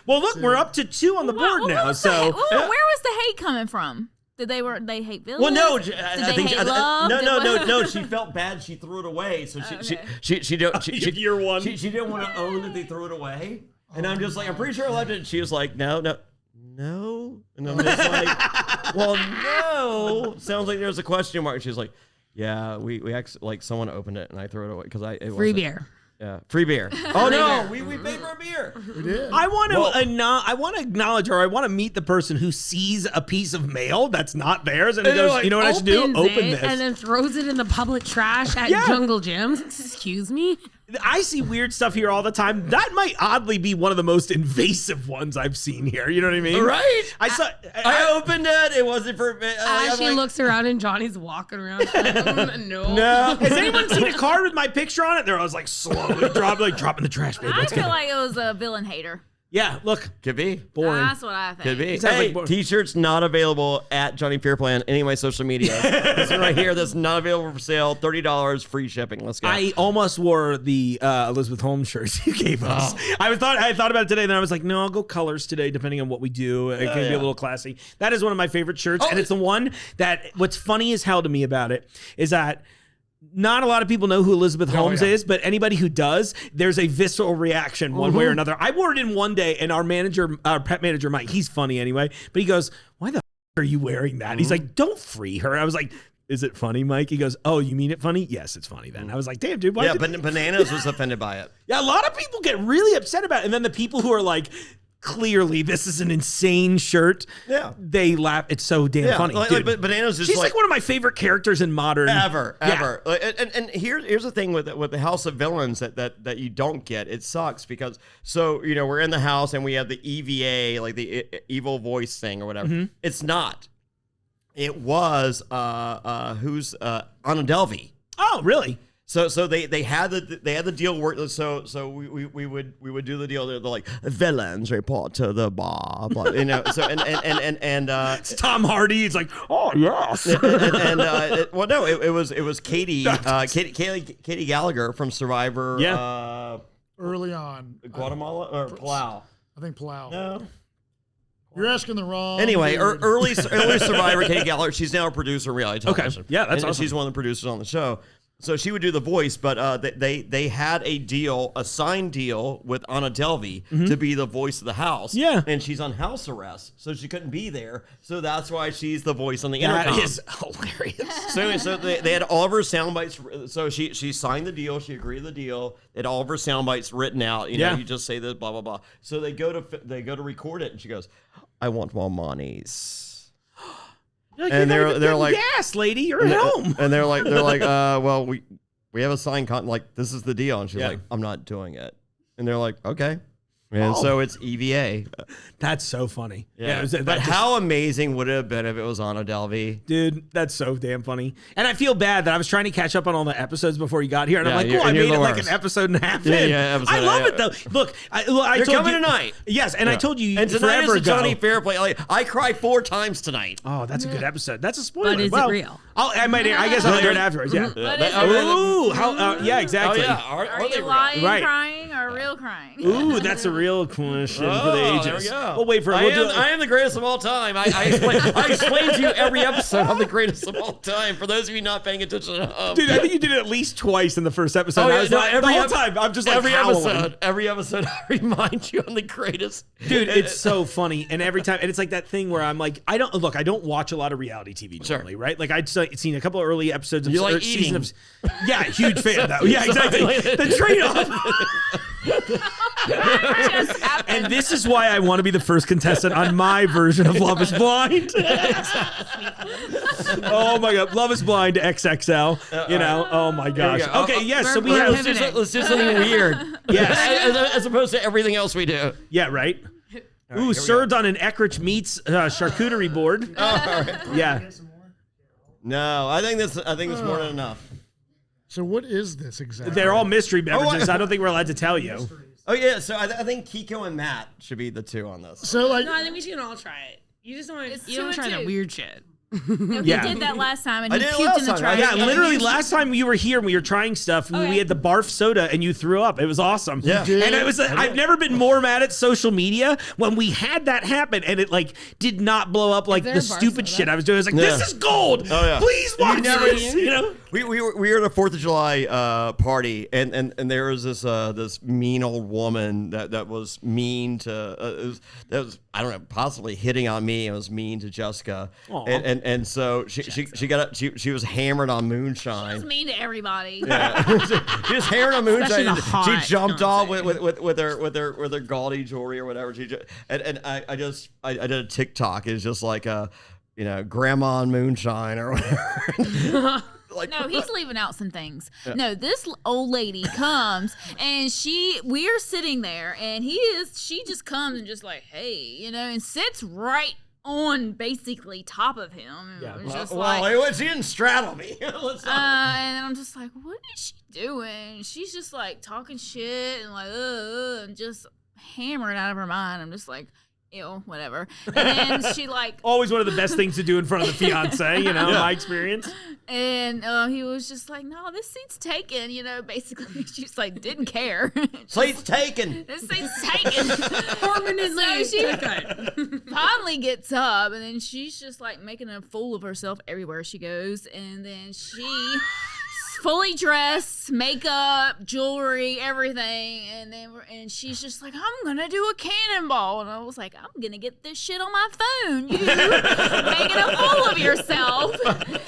Well, look, we're up to 2 on the board now. So where was the hate coming from? Did they hate villains? Well, no, Did they hate love? No. She felt bad. She threw it away. So she Year one. She didn't want to own that they threw it away. And I'm just like, I'm pretty sure I left it. And she was like, no. And I'm just like, well, no. Sounds like there's a question mark. She's like, yeah, we actually, like, someone opened it and I threw it away because Free beer. Yeah, free beer. Oh no, we paid for a beer. We did. I want to acknowledge, or I want to meet the person who sees a piece of mail that's not theirs and goes, like, you know what I should do? Opens Open it this. and then throws it in the public trash at Jungle Gyms. Excuse me? I see weird stuff here all the time. That might oddly be one of the most invasive ones I've seen here. You know what I mean? Right? I opened it. It wasn't for me. As she looks around and Johnny's walking around. No. Has anyone seen a card with my picture on it? They're always like slowly dropping the trash. Baby. I feel like it was a villain hater. Yeah, look. Could be. Boring. That's what I think. Could be. Sounds Hey, like boring. t-shirts not available at Jonny Fairplay on any of my social media. This one right here, that's not available for sale. $30, free shipping. Let's go. I almost wore the Elizabeth Holmes shirts you gave us. I thought about it today, then I was like, no, I'll go colors today, depending on what we do. It can be a little classy. That is one of my favorite shirts, and it's the one that, what's funny as hell to me about it is that not a lot of people know who Elizabeth Holmes is, but anybody who does, there's a visceral reaction one way or another. I wore it in one day, and our pet manager, Mike, he's funny anyway, but he goes, why the f*** are you wearing that? He's like, don't free her. I was like, is it funny, Mike? He goes, oh, you mean it funny? Yes, it's funny then. I was like, damn, dude. Why Bananas was offended by it. Yeah, a lot of people get really upset about it. And then the people who are like, clearly this is an insane shirt. Yeah. They laugh. It's so damn funny. But Bananas is she's like one of my favorite characters in modern ever. And here's the thing with the House of Villains that you don't get. It sucks because we're in the house and we have the EVA, like the evil voice thing or whatever. Mm-hmm. It's not. It was who's Anna Delvey. Oh, really? So they had the deal work. So we would do the deal. They're like, villains report to the bar, you know. So and it's Tom Hardy. It's like, oh yes. It was Katie Gallagher from Survivor. Yeah. Early on, Guatemala or Palau. I think Palau. No. You're asking the wrong. Anyway, early Survivor, Katie Gallagher. She's now a producer in reality television. Okay. Yeah, that's awesome. She's one of the producers on the show. So she would do the voice, but they had a signed deal with Anna Delvey to be the voice of the house. Yeah. And she's on house arrest, so she couldn't be there. So that's why she's the voice on the intercom. That is hilarious. So they had all of her sound bites. So she signed the deal. She agreed to the deal. They had all of her sound bites written out. You know, you just say this, blah, blah, blah. So they go to record it, and she goes, I want more monies. And they're like, yes, lady, you're at home. And they're like, well, we have a signed contract. Like, this is the deal. And she's like, I'm not doing it. And they're like, okay. And so it's EVA. That's so funny. Yeah. But how amazing would it have been if it was Anna Delvey? Dude, that's so damn funny. And I feel bad that I was trying to catch up on all the episodes before you got here. And I'm like, oh, I made it like an episode and a half in. I love it, though. Look, I You're told coming you tonight. Yes, and I told you and tonight forever is Jonny Fairplay. Like, I cry 4 times tonight. Oh, that's a good episode. That's a spoiler. But is it real? I guess I'll hear it afterwards. Yeah. Ooh, yeah, exactly. Are you lying, crying, or real crying? Ooh, that's a real question for the There we ages. go. We'll wait for it. I am the greatest of all time. I explain to you every episode I'm the greatest of all time. For those of you not paying attention at home. Dude, I think you did it at least twice in the first episode. Oh, yeah, I was no, like, every the whole ep- time, I'm just like every howling. episode, I remind you I'm the greatest. Dude, it's so funny. And every time, and it's like that thing where I'm like, I don't watch a lot of reality TV normally, right? Like I'd seen a couple of early episodes of You like season eating. of, yeah, huge fan though. Yeah, exactly. The trade-off. Just happened. And this is why I want to be the first contestant on my version of Love is Blind. Oh my God, Love is Blind XXL. You know, oh my gosh. go. Okay, yes. So we we're have, pivoting. Let's do something weird. yes, As opposed to everything else we do. yeah, right. Ooh, served on an Eckrich Meats charcuterie board. Yeah. No, I think that's more than enough. So what is this exactly? They're all mystery beverages. I don't think we're allowed to tell you. Oh yeah, so I think Kiko and Matt should be the two on this. So like, No, I think we should all try it. You just don't want It's you don't 2 try and the 2. weird shit. No, he Yeah. did that last time, and I he did it puked last in the time. trash. Yeah, I literally think last time you were here and we were trying stuff, we Okay. had the barf soda and you threw up. It was awesome. Yeah. And it was I've never been more mad at social media when we had that happen and it like did not blow up like there the a barf stupid soda? shit I was doing. I was like, this Yeah. is gold. Oh, yeah. Please watch this. You know? We were at a 4th of July party, and there was this mean old woman that was mean to that was I don't know, possibly hitting on me. It was mean to Jessica, Aw. and so she got up, she was hammered on moonshine. It's mean to everybody. She was hammered on moonshine. Especially the And hot she jumped off Beyonce. with her gaudy jewelry or whatever. And I did a TikTok. It's just like grandma on moonshine or whatever. Like, No, he's leaving out some things. No, this old lady comes and we're sitting there and she just comes and just like, hey, and sits right on basically top of him. Yeah. It was just she didn't straddle me. Let's not- and I'm just like, what is she doing? She's just like talking shit and like, and just hammering out of her mind. I'm just like, ew, whatever. And then she like, Always one of the best things to do in front of the fiance, in my experience. and he was just like, no, this seat's taken. Basically, she's like, didn't care. Slate's taken. This seat's taken. Permanently. So she finally gets up, and then she's just like making a fool of herself everywhere she goes. And then she fully dressed, makeup, jewelry, everything, and she's just like, I'm gonna do a cannonball, and I was like, I'm gonna get this shit on my phone. You making a fool of yourself.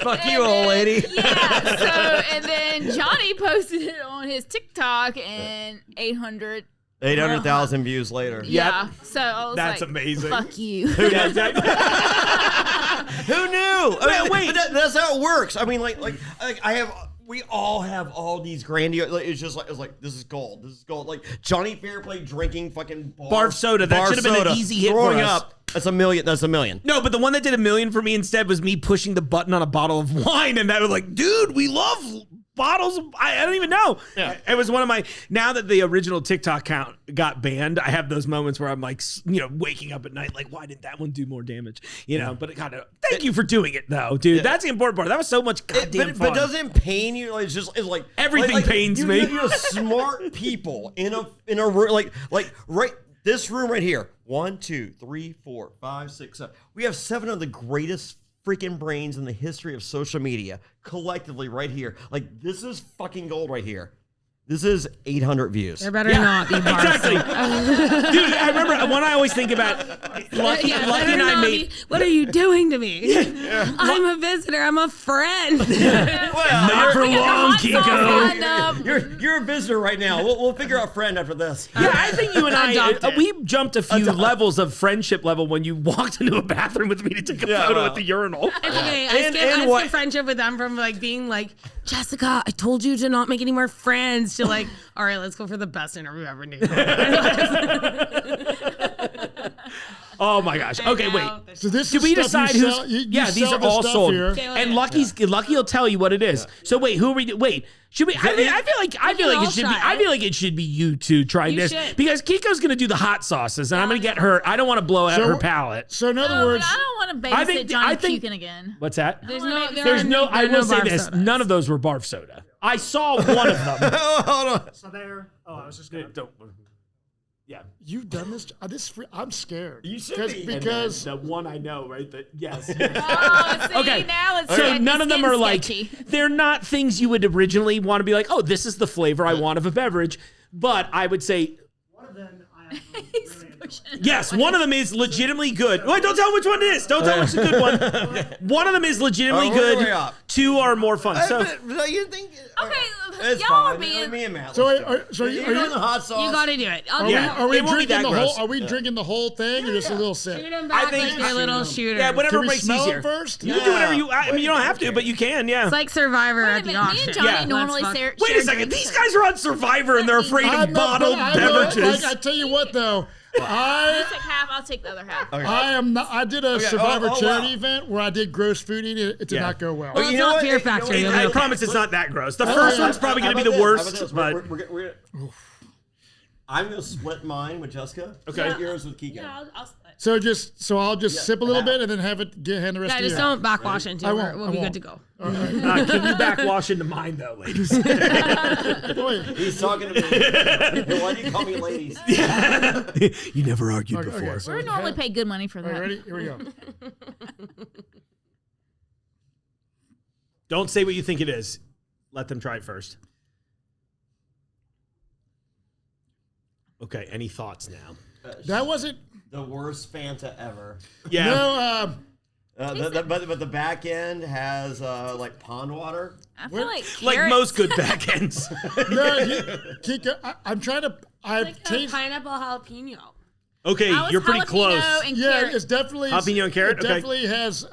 Fuck you, old lady. Yeah. So and then Johnny posted it on his TikTok, and 800,000 views later. Yeah. So I was That's like, amazing. Fuck you. Yeah, exactly. Who knew? Wait. But that's how it works. I mean, we all have all these grandiose. It's just like this is gold. This is gold. Like Jonny Fairplay drinking fucking Barf soda. That should have been an easy hit for Throwing us. up. That's $1 million. That's $1 million. No, but the one that did $1 million for me instead was me pushing the button on a bottle of wine, and that was like, dude, we love bottles. I don't even know. Yeah. It was one of my. Now that the original TikTok account got banned, I have those moments where I'm like, waking up at night, like, why didn't that one do more damage? But it kind of. Thank you for doing it, though, dude. Yeah. That's the important part. That was so much goddamn fun. But doesn't it pain you? Like, it's like Everything pains me. You know, smart people in a room like right this room right here. 1, 2, 3, 4, 5, 6, 7. We have 7 of the greatest freaking brains in the history of social media collectively right here. Like, this is fucking gold right here. This is 800 views. There better not be bars. Exactly. Dude, I remember one I always think about. Lucky and I made. What are you doing to me? I'm a visitor. I'm a friend. Not for We got the long, hot sauce Kiko. lined up. You're a visitor right now. We'll figure out friend after this. Yeah, I think you and I, Adopted. we jumped a few levels of friendship level when you walked into a bathroom with me to take a photo well. at the urinal. It's okay. And I what- skipped friendship with them from like being like, Jessica, I told you to not make any more friends, to like, all right, let's go for the best interview ever. Oh my gosh. Okay, wait. So this Did is we stuff decide you who's? sell, you Yeah, these sell are this all stuff sold. here. And Lucky will tell you what it is. So wait, who are we? Wait, should we? I feel like all it should be. try I it. feel like it should be you two trying You this should. because Kiko's gonna do the hot sauces and I'm gonna get her. I don't want to blow out So- her palate. So in other No, words, but I don't want to I babysit think- Johnny I think- puking again. What's that? There's There's no. I will say this. None of those were barf soda. I saw one of them. Hold on. So there. Oh, I was just gonna. Don't. Yeah. You've done this. I'm scared. You should be. because The one I know, right? That yes. Oh, see, Okay. now it's So none of them are sketchy. like, they're not things you would originally want to be like, oh, this is the flavor I want of a beverage. But I would say, yes, one of them is legitimately good. Wait, don't tell them which one it is. Don't tell them which is a good one. One of them is legitimately we're way good. up. 2 are more fun. So you think? Okay, It's y'all fine. are being. Me and Matt. So, let's do are, it. so You're are doing you? the hot sauce. You gotta do it. I'll Yeah. Are we It won't be drinking that the gross. whole? Are we drinking the whole thing or just a little sip? shoot them back think- like your little shooter. yeah, whatever Can we makes smell easier. it first? You can do whatever you. I mean, you don't have to, but you can. Yeah. It's like Survivor Wait a at the minute, me auction. and Johnny Yeah. normally Let's share. Wait a second. These guys are on Survivor and they're afraid I'm of not- bottled I know, beverages. Like, I tell you what, though, You take half, I'll take the other half. I am not. I did a Okay, Survivor oh, charity wow. event where I did gross food eating. It did Yeah. not go well. Well, you it's know not what? Fear You know Factor. what? You'll be I okay. promise it's not that gross. The Oh, first yeah. one's probably going to be How the about this? worst, How about but this? I'm gonna split mine with Jessica. Okay. Split yours with Kiko. So I'll just sip a little bit and then have it hand the rest Yeah, to you. just don't backwash into I it. won't, We'll I be won't. good to go. can you backwash into mine though, ladies? Wait. He's talking to me. Hey, why do you call me ladies? You never argued Okay, before. so We normally pay good money for All right, that. ready? Here we go. Don't say what you think it is. Let them try it first. Okay, any thoughts now? That wasn't. The worst Fanta ever. Yeah. No. But the back end has like pond water. I feel like Like carrots- most good back ends. Kika, I'm trying to. I've Like a tasted. pineapple jalapeno. Okay, I was you're pretty jalapeno close. and Yeah, carrot. it's definitely Jalapeno and carrot? It Okay. definitely has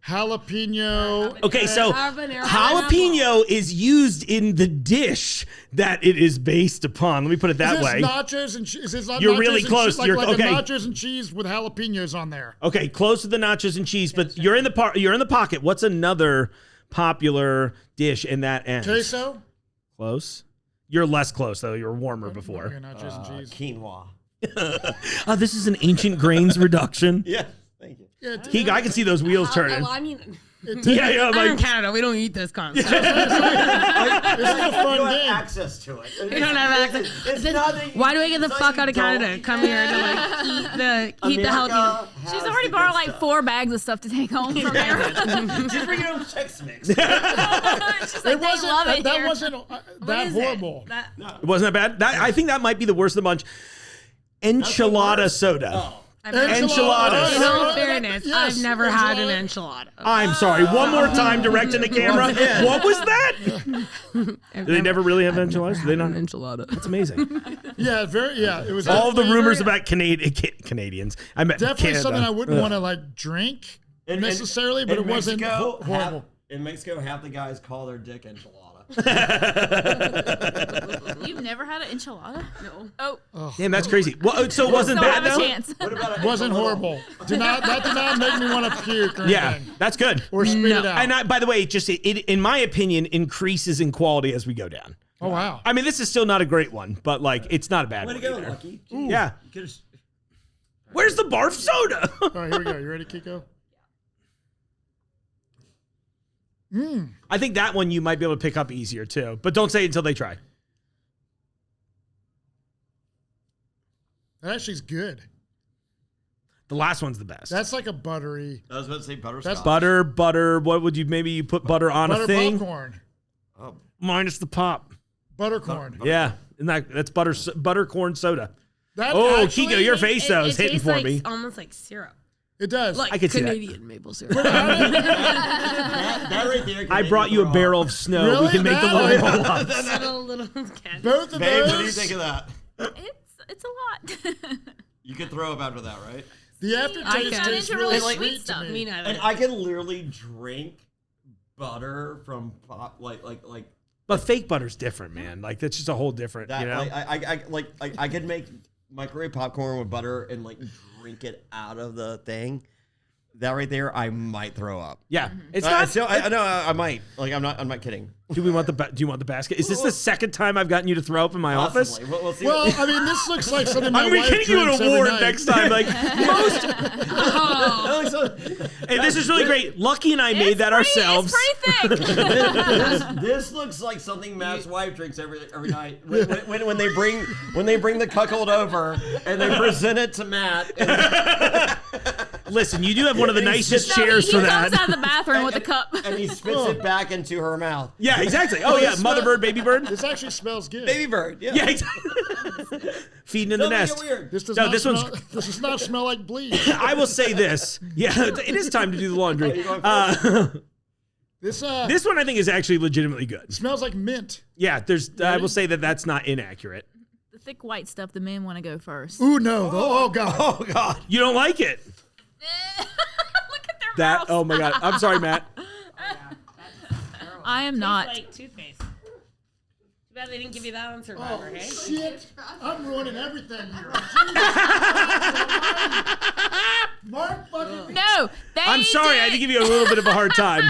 jalapeno. Okay, so Habanero jalapeno is used in the dish that it is based upon. Let me put it that Is this way. nachos and cheese? Is this You're nachos really and close. Like, You're- like okay. a nachos and cheese with jalapenos on there. Okay, close to the nachos and cheese, but you're in the you're in the pocket. What's another popular dish in that end? Queso. Close. You're less close though. You were warmer before. Okay, nachos and cheese. Quinoa. This is an ancient grains reduction. Yeah. Thank you. Yeah, I can see those wheels turning. Well, I mean, Yeah, I'm in like Canada. We don't eat this kind of stuff. this is a fun You have game. access to it. We don't have access. It's not that you- Why do I get the it's fuck not out of you Canada? don't. Come here to like eat the jalapeno. America She's has already the borrowed good like stuff. 4 bags of stuff to take home from there. Just bring your own Chex Mix. She's like, It they wasn't. love it That here. wasn't that is it? horrible. it wasn't that bad. I think that might be the worst of the bunch. Enchilada soda. Enchiladas. In all Oh, fairness, yes, I've never had an enchilada. enchilada. I'm sorry. One more time, directing the camera. What was that? Do they never really have enchiladas? Do they not? enchilada. That's amazing. Yeah, very. Yeah, it was All the definitely- rumors about Canadians. I meant Definitely Canada. something I wouldn't want to like drink necessarily, but it wasn't horrible. In Mexico, half the guys call their dick enchilada. You've never had an enchilada? No. Oh, Damn, that's crazy. Well, so it wasn't don't bad have a though. chance. What about a Wasn't horrible. That did not make me want to puke or Yeah, anything. that's good. Or spit it out. And by the way, it in my opinion increases in quality as we go down. Oh wow. I mean, this is still not a great one, but like it's not a bad Way to one go, either. Lucky. Yeah. You could've- Where's the barf soda? All right, here we go. You ready, Kiko? I think that one you might be able to pick up easier too, but don't say it until they try. That actually is good. The last one's the best. That's like a buttery I was about to say butterscotch. butter. What would you maybe you put butter on butter a thing popcorn. Oh, minus the pop? Buttercorn. Yeah, and that's buttercorn soda. That Oh, actually, Kiko, your face though is hitting tastes for like, me. almost like syrup. it does. Like I could see that. Canadian maple syrup. that right there. can I make brought me you a throw barrel up. of snow. Really? We can make the That little one? roll-ups. little can. Both of Babe, those. what do you think of that? It's a lot. You could throw up after that, right? The aftertaste not tastes into really really sweet sweet to stuff. me. Me neither. And I can literally drink butter from pop, like But fake butter's different, man. Like that's just a whole different, that. you know. I could make microwave popcorn with butter and like drink it out of the thing. that right there, I might throw up. Yeah, it's I not. I might. Like, I'm not kidding. Do you want the basket? Is this the second time I've gotten you to throw up in my office? Possibly. We'll see. Well, I mean, this looks like something my I'm gonna be wife getting you drinks an every award night. next time. Like most. Hey, this is really great. Lucky and I made that ourselves. It's pretty thick. This looks like something Matt's wife drinks every night. When they bring the cuckold over and they present it to Matt. Listen, you do have one of the nicest chairs he for comes that. out of the bathroom with a cup. And he spits it back into her mouth. Yeah, exactly. Oh yeah, mother bird, baby bird. This actually smells good. Baby bird. Yeah. Yeah, exactly. Feeding in the Don't make nest. it weird. This does No, not this smell, one's- this does not smell like bleach. I will say this. Yeah, it is time to do the laundry. This This one I think is actually legitimately good. smells like mint. Yeah, I will say that that's not inaccurate. The thick white stuff, the men want to go first. Ooh, no. Oh, God. Oh God. You don't like it? Look at their That? mouths. Oh my God. I'm sorry, Matt. I am not. Like toothpaste. Too bad they didn't give you that on Survivor, hey? Shit. I'm ruining everything here. Mark fucking... No, they I'm sorry. I had to give you a little bit of a hard time.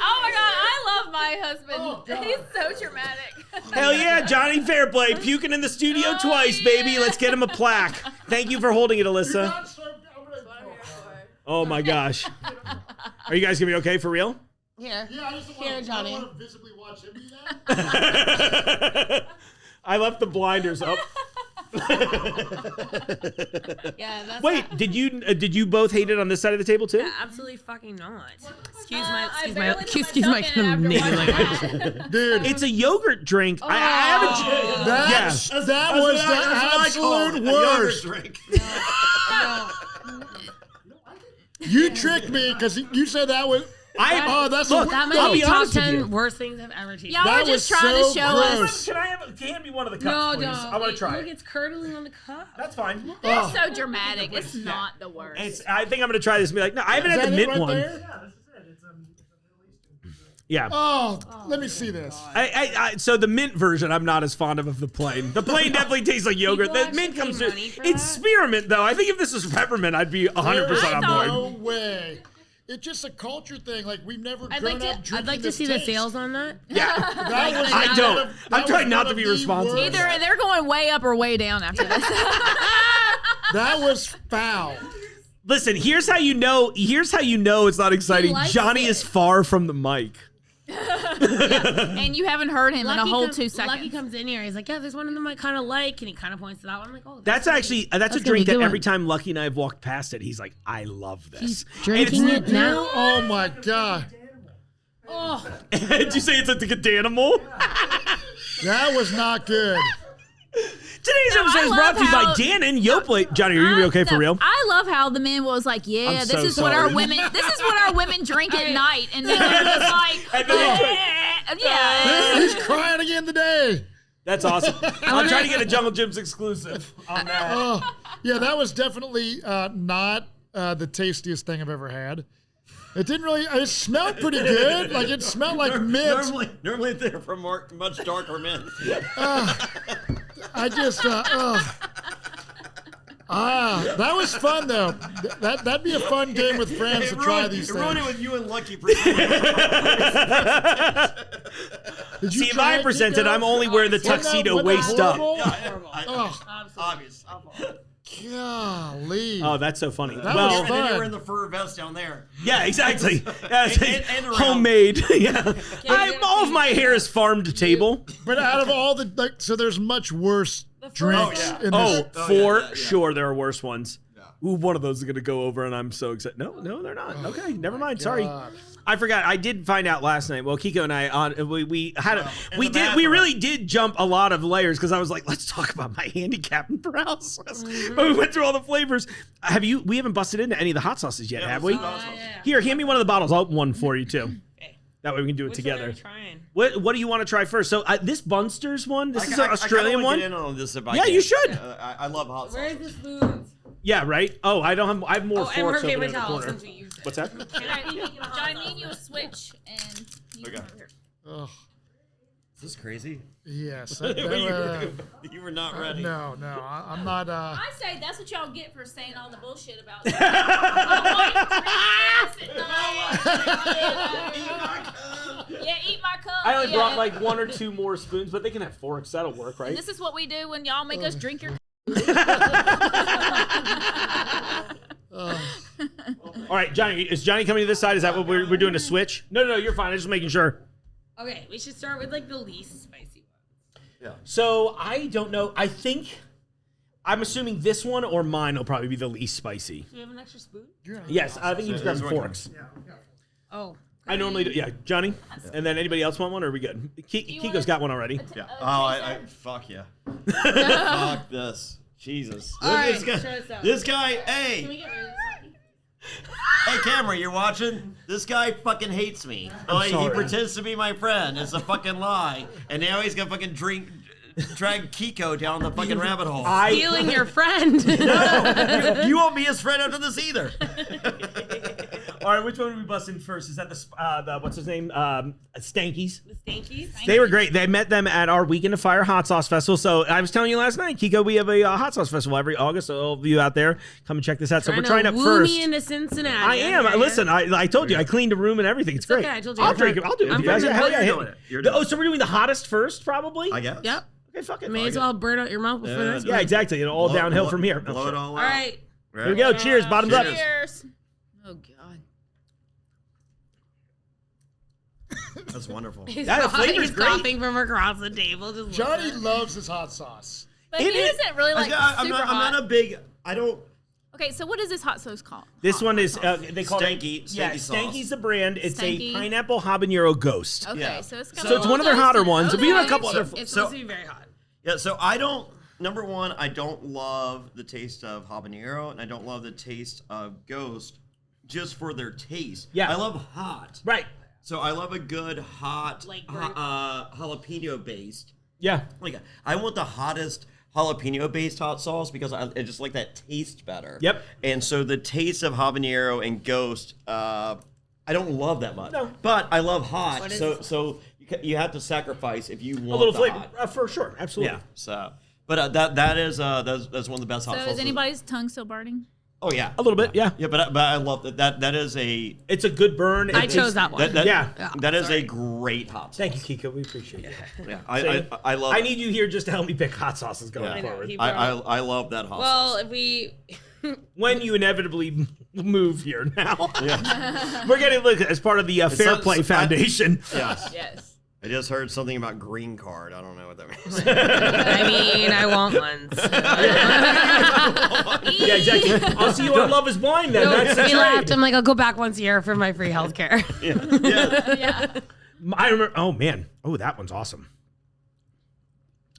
Oh my God, I love my husband. He's so dramatic. Hell yeah, Jonny Fairplay puking in the studio twice, baby. Let's get him a plaque. Thank you for holding it, Alyssa. Oh my gosh. Are you guys gonna be okay for real? Here. Yeah, I just Here, want Johnny. to visibly watch him do that. I left the blinders up. Yeah, that's Wait, did you both hate it on this side of the table too? absolutely fucking not. Excuse I my barely put excuse my myself in after Canadian watching language. that. Dude, It's a yogurt drink. I haven't. that was the absolute worst. Drink. You tricked me because you said that was... that's look, the- That I'll might be be top honest with 10 you. worst things I've ever tasted. Y'all That were just was trying so to show gross. us. Can I have me one of the No, cups, please? don't. I want to try Look, it. it's curdling on the cup. That's fine. They're so dramatic. It's not the worst. I think I'm gonna try this and be like, no, I haven't Is had that the it mint right one. there? Yeah. Oh, let me see this. So the mint version, I'm not as fond of the plain. The plain definitely tastes like yogurt. People The mint actually comes pay through. money for It's that? spearmint though. I think if this was peppermint, I'd be 100% on board. No way. It's just a culture thing. Like, we've never I'd grown like up to. drinking I'd like to this see taste. the sales on that. Yeah. That was I one don't. of- I'm that trying was not one to of be the responsible. worst. Either they're going way up or way down after this. That was foul. Listen, here's how you know it's not exciting. likes Johnny it. is far from the mic. And you haven't heard him in a whole 2 seconds. Lucky comes in here. He's like, yeah, there's one of them I kind of like, and he kind of points to that one. I'm like, oh, That's actually that's a gonna drink be a that good every one. time Lucky and I have walked past it, he's like, I love this. He's And drinking it's- it now. Oh my god. Did you say it's like a Danimal? That was not good. Today's episode is I brought to you by love Dan and Yoplait. Johnny, are you gonna be okay for real? I love how the men was like, yeah, I'm this so is what our sorry. women. This is what our women drink at night, and then they're just like, And then they yeah. He's crying again today. That's awesome. I'm trying to get a Jungle Gyms exclusive on that. Oh, yeah, that was definitely not the tastiest thing I've ever had. It didn't really. It smelled pretty good. Like it smelled like mint. Normally they're from much darker men. I just. That was fun though. That'd be a fun game with friends to try these ruined it things. with you and Lucky. Did you See, if try I it, presented, Chico? I'm only wearing the Wasn't that- tuxedo wasn't that waist up. horrible? Oh, Obvious. golly. Oh, that's so funny. That well, was And then you fun. were in the fur vest down there. yeah, exactly. Yeah, it's and around. homemade. Yeah, all of my hair is farm to table. But out of all the so there's much worse drinks in Oh, this. for yeah. sure, there are worse ones. Ooh, one of those is gonna go over, and I'm so excited. No, they're not. Okay, never mind. Sorry, I forgot. I did find out last night. Well, Kiko and I we had we really did jump a lot of layers because I was like, let's talk about my handicap and paralysis. But we went through all the flavors. We haven't busted into any of the hot sauces yet, have we? Here, hand me one of the bottles. I'll open one for you too. That way we can do it together. Trying. What do you want to try first? So this Bunsters one. This is an Australian one. Get in on this if I Yeah, can. you should. I love hot Where's sauce. the spoons? Yeah, right. Oh, I have more Oh, and her forks over there paper in the towels corner. since we used it. What's that? John, me and you will switch, and you come over here. Ugh. Is this crazy? Yes. You were not ready. No, I'm not. I say that's what y'all get for saying all the bullshit about. Yeah, eat my cup. I only brought like 1 or 2 more spoons, but they can have forks. That'll work, right? This is what we do when y'all make us drink your. All right, Johnny. Is Johnny coming to this side? Is that what we're doing? A switch? No. You're fine. I'm just making sure. Okay, we should start with like the least spicy one. So I don't know. I'm assuming this one or mine will probably be the least spicy. Do you have an extra spoon? Yes, I think he's grabbing forks. Oh. I normally do. Yeah, Johnny. And then anybody else want one, or are we good? Kiko's got one already. Yeah. I fuck yeah. Fuck this. Jesus. All right, this guy. show us out. This guy. Can we Hey. get rid of this? Hey, camera, you're watching? This guy fucking hates me. He sorry. pretends to be my friend. It's a fucking lie. And now he's gonna fucking drag Kiko down the fucking rabbit hole. Stealing your friend. No, you won't be his friend after this either. All right, which one are we busting first? Is that the what's his name? Stankies. The Stankies? They were great. They met them at our Weekend of Fire Hot Sauce Festival. So I was telling you last night, Kiko, we have a hot sauce festival every August. So all of you out there, come and check this out. So we're trying up woo first. me into Cincinnati. I am. Listen, I told you, I cleaned a room and everything. It's great. okay, I told you. I'll drink it. I'll do it. I'm You guys, from hell yeah, Cincinnati. hit You're me. doing it. You're doing Oh, so we're doing the hottest first, probably? I guess. Yep. Okay, fuck it. May as well burn out your mouth before this. Yeah, exactly. And all downhill from here. Blow it all All out. right. Right. Here we go. Cheers. Bottoms up. Cheers. Oh God. That's wonderful. He's That flavor's he's great. coughing from across the table. Just Johnny looking. loves his hot sauce. But he isn't really like I'm super hot. not a big. I don't. Okay, so what is this hot sauce called? This one is they call Stanky- it. Yeah, Stanky sauce. Stanky's the brand. It's Stanky. a pineapple habanero ghost. Okay, Yeah. so it's So it's one of their hotter ones. We have a couple other. It's So- supposed to be very hot. Yeah. So I don't. Number one, I don't love the taste of habanero, and I don't love the taste of Ghost, just for their taste. Yeah. I love hot. Right. So I love a good hot Like jalapeno based. Yeah. Like I want the hottest jalapeno based hot sauce because I just like that taste better. Yep. And so the taste of habanero and Ghost, I don't love that much. No. But I love hot. What is So you have to sacrifice if you want A little the flavor hot. for sure. Absolutely. Yeah. So, but that's one of the best hot So sauces. is anybody's tongue still burning? Oh yeah. A little bit. Yeah. Yeah, but I love that. That is a It's a good burn. I chose that one. Yeah. That is a great hot sauce. Thank you, Kiko. We appreciate it. Yeah, See, I love. I need you here just to help me pick hot sauces going Yeah. forward. He I love that hot Well, sauce. if we When you inevitably move here now, we're getting look as part of the Fair not- Play Foundation. Yes. yes. I just heard something about green card. I don't know what that means. I mean, I want one. so. Yeah, exactly. I'll see you on Love Is Blind then. That's the He laughed. trade. I'm like, I'll go back once a year for my free healthcare. yeah. Yeah. I remember. Oh man. Oh, that one's awesome.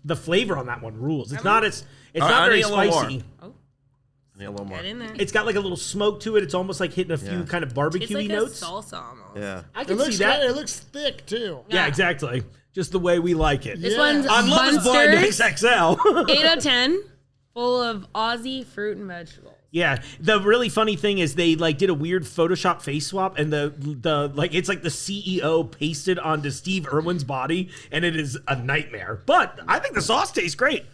The flavor on that one rules. It's not. It's not I very need a little more. spicy. I need a little more. Get in there. It's got like a little smoke to it. It's almost like hitting a few Yeah. kind of It's barbecue-y like notes. a salsa almost. Yeah. I It can looks see that. It looks thick too. Yeah, exactly. Just the way we like it. This Yeah. one's On Love Is Blind Bunsters, XXL. 8 out of 10, full of Aussie fruit and vegetables. Yeah, the really funny thing is they like did a weird Photoshop face swap, and the like it's like the CEO pasted onto Steve Irwin's body, and it is a nightmare. But I think the sauce tastes great.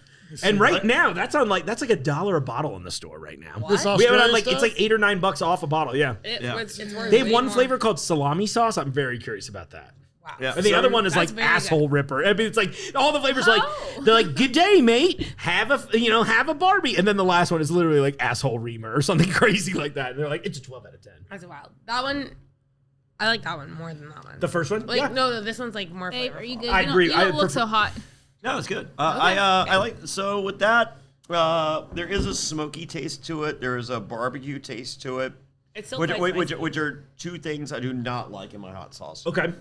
And right now, that's like $1 a bottle in the store right now. This We have it on Australia like it's stuff? like $8 or $9 off a bottle. Yeah, It's worth they have way one more. flavor called salami sauce. I'm very curious about that. Wow. Yeah. And the other one is That's like very asshole ripper. I mean, it's like all the flavors like Oh. they're like good day, mate. Have a Barbie, and then the last one is literally like asshole reamer or something crazy like that. And they're like it's a 12 out of 10. That's wild. That one, I like that one more than that one. The first one, Like, yeah. no, this one's like more Babe, flavorful. are you good? I You don't- agree. You don't I look prefer- so hot. No, it's good. I like so with that. There is a smoky taste to it. There is a barbecue taste to it, It's still which, quite which, spicy. which are two things I do not like in my hot sauce. Okay.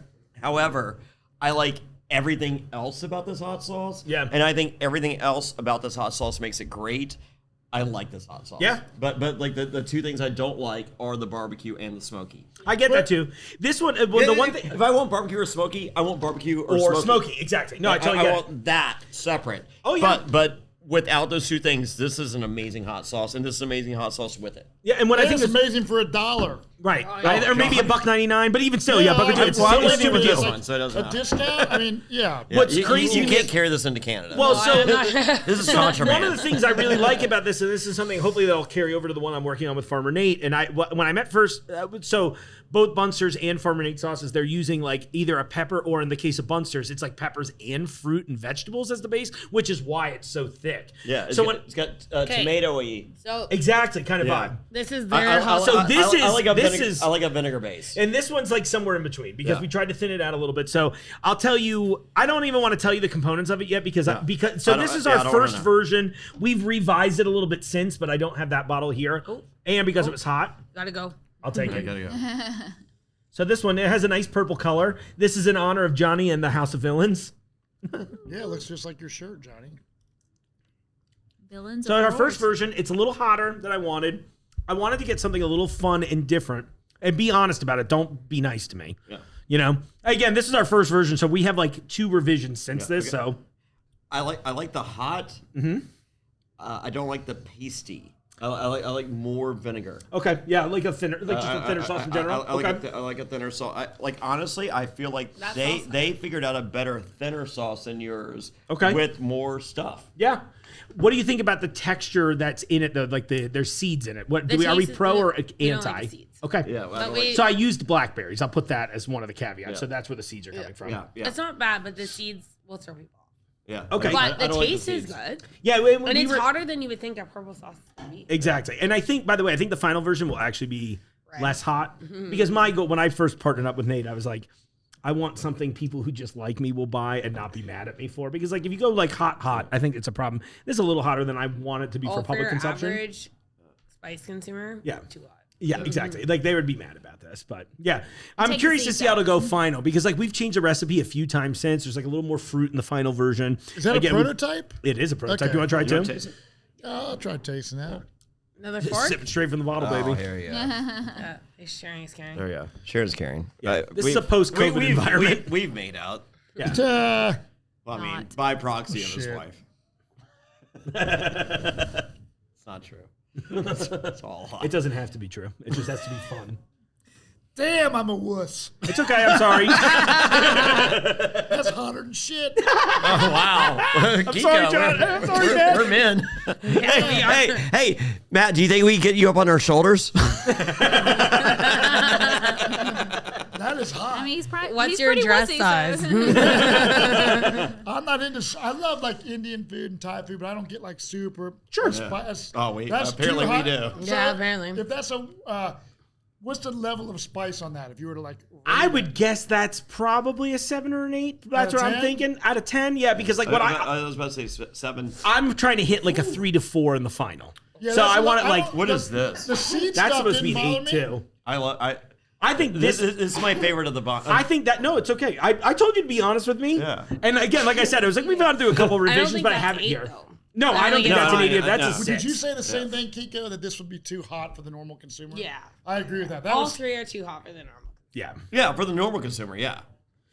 However, I like everything else about this hot sauce. Yeah. And I think everything else about this hot sauce makes it great. I like this hot sauce. Yeah. But like the two things I don't like are the barbecue and the smoky. I get that too. This one, the one thing, If I want barbecue or smoky, I want barbecue or, or smoky. smoky, exactly. No, I totally I get it. want that separate. Oh, yeah. But without those two things, this is an amazing hot sauce, and this is amazing hot sauce with it. Yeah, and what I It's think is amazing for $1. Right. Or maybe $1.99, but even still, $1.99. It's Well, still let's living do with this you. one, so it doesn't A matter. discount? I mean, yeah. What's You crazy can't carry this into Canada. Well, so this is contraband. one of the things I really like about this, and this is something hopefully that'll carry over to the one I'm working on with Farmer Nate. And when I met first, so both Bunsters and Farmer Nate sauces, they're using like either a pepper or in the case of Bunsters, it's like peppers and fruit and vegetables as the base, which is why it's so thick. Yeah, it's So got, it's got tomato-y. So exactly kind of vibe. this is their hot So sauce. this I like a vinegar base. And this one's like somewhere in between because we tried to thin it out a little bit. So I'll tell you, I don't even want to tell you the components of it yet because this is our first version. We've revised it a little bit since, but I don't have that bottle here. And because it was hot, Gotta go. I'll take it. Gotta go. So this one, it has a nice purple color. This is in honor of Johnny and the House of Villains. Yeah, it looks just like your shirt, Johnny. Villains. So of our course. first version, it's a little hotter than I wanted. I wanted to get something a little fun and different. And be honest about it. Don't be nice to me. Yeah. You know? Again, this is our first version, so we have like 2 revisions since this. okay. So I like the hot. I don't like the pasty. I like more vinegar. okay, yeah, like a thinner, like just a thinner sauce in general. I like a thinner sauce. Honestly, I feel like they figured out a better thinner sauce than yours. Okay. With more stuff. Yeah. What do you think about the texture that's in it though? Like there's seeds in it. What The are we taste is pro good. or We don't anti? like the seeds. Okay. Yeah. But we- So I used blackberries. I'll put that as one of the caveats. Yeah. So that's where the seeds are coming from. Yeah. It's not bad, but the seeds will throw people off. Yeah. Okay. I But the don't like taste is seeds. good. Yeah. And it's hotter than you would think a purple sauce would be. Exactly. And I think, by the way, I think the final version will actually be less hot Mm-hmm. because my goal when I first partnered up with Nate, I was like, I want something people who just like me will buy and not be mad at me for. Because like if you go like hot, I think it's a problem. This is a little hotter than I want it to be for public your consumption. average spice consumer, Yeah. too hot. Yeah, exactly. Like they would be mad about this, but yeah, I'm Take curious the to seeds see how out. to go final because like we've changed the recipe a few times since. There's like a little more fruit in the final version. Is that Again, a prototype? It is a prototype. Okay. You want to try it You too? wanna taste it? I'll try tasting that. Another Just fork? sip it straight from the bottle, baby. here you go. He's sharing, he's carrying. There you go. Sharon's carrying. This is a post-COVID environment. We've made out. Yeah. Well, I mean, Not. by proxy of his Shit. wife. It's not true. It's all hot. It doesn't have to be true. It just has to be fun. Damn, I'm a wuss. It's okay. I'm sorry. That's hotter than shit. Oh, wow. I'm sorry, John. I'm sorry, Matt. We're men. hey, Matt, do you think we can get you up on our shoulders? That is hot. I mean, What's he's your pretty dress wussy, size? I'm not into. I love like Indian food and Thai food, but I don't get like super. Sure. Oh, apparently we do. Yeah, apparently. If that's what's the level of spice on that? If you were to like, I would guess that's probably a 7 or an 8. That's Out of what I'm 10? thinking. Out of 10, yeah, because like what I was about to say 7. I'm trying to hit like a 3 to 4 in the final. Yeah, So that's I a want lot- it like What is this? the seed that's stuff supposed to be didn't an bother 8 me. too. I think this is my favorite of the box. I think that no, it's okay. I told you to be honest with me. Yeah. And again, like I said, I was like we've gone through a couple I don't revisions, think but I that's have it 8, here. though. No, I don't think think that's an it's 8. no, That's no. a Well, 6. did you say the same thing, Kiko? That this would be too hot for the normal consumer? Yeah. I agree with that. That All was 3 are too hot for the normal. Yeah. Yeah, for the normal consumer, yeah.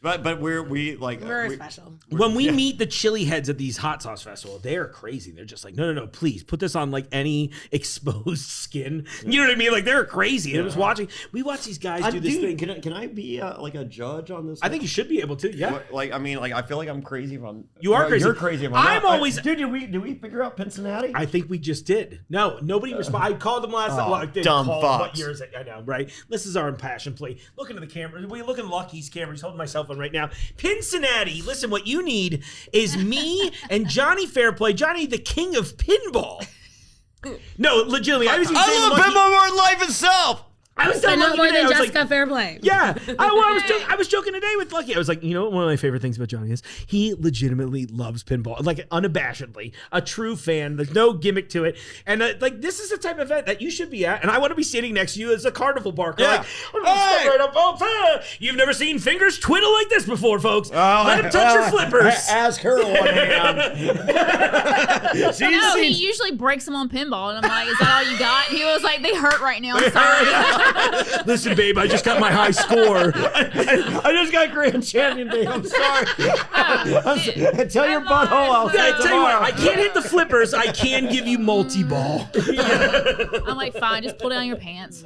But we We're special. When we meet the chili heads at these hot sauce festivals, they are crazy. They're just like, no, please put this on like any exposed skin. You know what I mean? Like they're crazy. And I was watching. We watch these guys do this thing. Can I be like a judge on this? I think you should be able to. Yeah. I feel like I'm crazy if I'm. You are crazy. You're crazy if I'm. I'm not. always- Dude, did we figure out Cincinnati? I think we just did. No, nobody responded. I called them last night. Well, I didn't dumb call them. What fox. year is it? I know, right? This is our impassioned plea. Look into the camera. We look in Lucky's camera. He's holding my cell phone right now. Cincinnati. Listen, what you need is me and Jonny Fairplay. Johnny, the king of pinball. No, legitimately. I was even saying I love Lucky- pinball more than life itself. I was But telling not Lucky more today, than I was Jessica like, Fairplay. yeah, I was joking today with Lucky. I was like, you know what? One of my favorite things about Johnny is he legitimately loves pinball, like unabashedly, a true fan. There's no gimmick to it, and like this is the type of event that you should be at. And I want to be sitting next to you as a carnival barker. Yeah. Like, I'm gonna step right up. You've never seen fingers twiddle like this before, folks. Let him touch your flippers. Ask her one hand. No, he usually breaks them on pinball, and I'm like, "Is that all you got?" He was like, "They hurt right now. I'm sorry." Listen, babe, I just got my high score. I just got grand champion, babe. I'm sorry. Tell your butthole I'll say I it tell you what, tomorrow. I can't hit the flippers. I can give you multi-ball. I'm like, fine, just pull down your pants.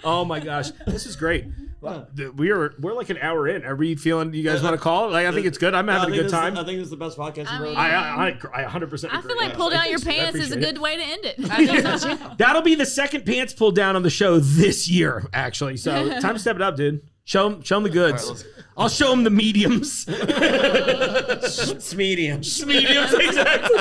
Oh my gosh, this is great. We're like an hour in. Are we feeling? You guys want to call? Like, I think it's good. I'm having a good time. I think this is the best podcast I you've mean, ever I 100%. I agree. feel like pull down your I pants is a appreciate good way to end it. I think so too. That'll be the second pants pulled down on the show this year, actually. So time to step it up, dude. Show them the goods. All right, I'll show them the mediums. It's medium. Mediums, exactly.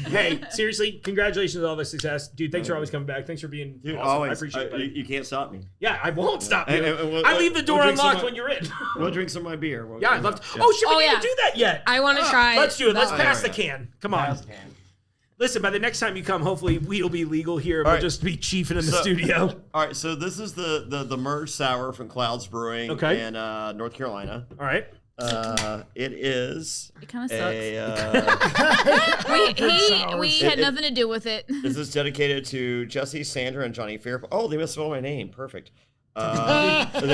Hey, seriously, congratulations on all the success, dude. Thanks for always coming back. Thanks for being Dude, awesome. always. I appreciate it. Buddy. You can't stop me. Yeah, I won't stop you. And I leave the door we'll drink some unlocked of- when you're in. We'll drink some of my beer. Yeah, I'd love to. Oh shit, we Oh, didn't yeah. do that yet. I want to try. Let's do it. Let's Oh, pass yeah, the can. Come on. Pass can. Listen, by the next time you come, hopefully weed will be legal here. And we'll right. just be chiefing in the So- studio. All right, so this is the merge sour from Clouds Brewing in North Carolina. All right. It is It kind of sucks. We had nothing to do with it. This is dedicated to Jesse, Sandra, and Jonny Fairplay. Oh, they misspelled my name. Perfect. They-